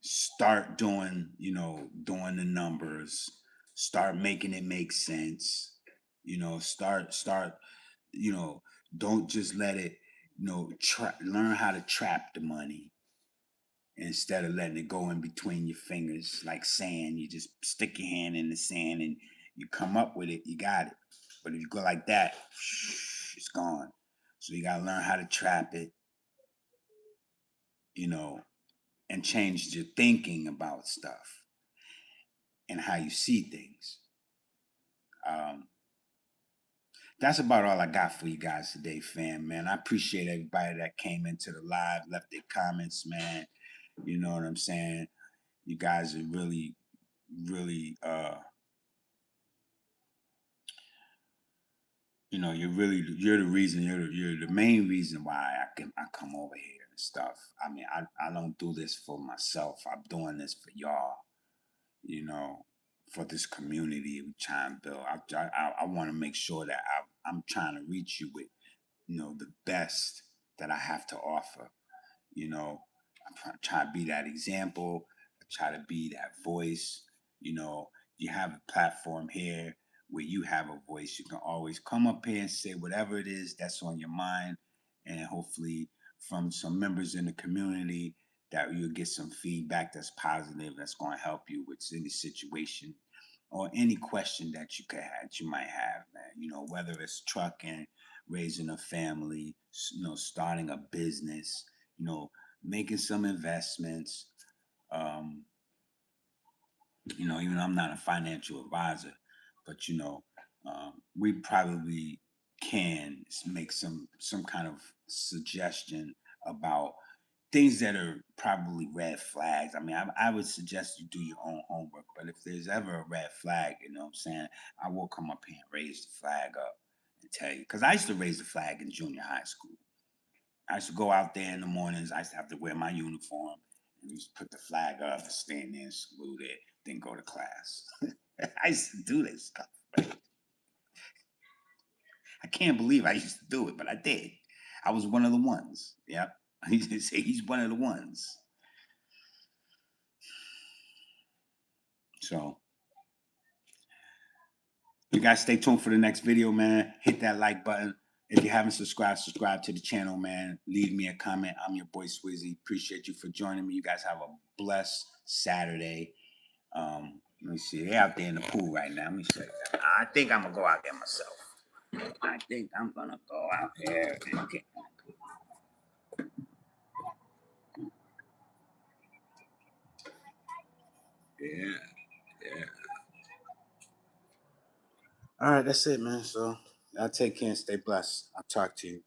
start doing the numbers, start making it make sense, start, you know, don't just let it, learn how to trap the money instead of letting it go in between your fingers like sand. You just stick your hand in the sand and you come up with it, you got it. But if you go like that, it's gone. So you got to learn how to trap it, you know, and change your thinking about stuff and how you see things. Um, that's about all I got for you guys today, fam, man. I appreciate everybody that came into the live, left their comments, man. You know what I'm saying? You guys are really really, you know, you're the reason, you're the main reason why I come over here and stuff. I mean, I don't do this for myself. I'm doing this for y'all, you know, for this community we try and build. I want to make sure that I'm trying to reach you with, you know, the best that I have to offer. You know, try to be that example. I try to be that voice. You know, you have a platform here where you have a voice. You can always come up here and say whatever it is that's on your mind, and hopefully from some members in the community that you'll get some feedback that's positive, that's going to help you with any situation or any question that you might have, man. You know, whether it's trucking, raising a family, you know, starting a business, you know, making some investments. Um, you know, even though I'm not a financial advisor, but you know, we probably can make some kind of suggestion about things that are probably red flags. I mean, I would suggest you do your own homework, but if there's ever a red flag, you know what I'm saying, I will come up here and raise the flag up and tell you. Because I used to raise the flag in junior high school. I used to go out there in the mornings. I used to have to wear my uniform and just put the flag up, stand there and salute it, then go to class. I used to do this stuff. Right? I can't believe I used to do it, but I did. I was one of the ones. Yep. He used to say he's one of the ones. So you guys stay tuned for the next video, man. Hit that like button. If you haven't subscribed, subscribe to the channel, man. Leave me a comment. I'm your boy Swizzy. Appreciate you for joining me. You guys have a blessed Saturday. Let me see. They're out there in the pool right now. Let me show you. I think I'm gonna go out there myself. I think I'm gonna go out there and get. Yeah, yeah. All right, that's it, man. So y'all take care and stay blessed. I'll talk to you.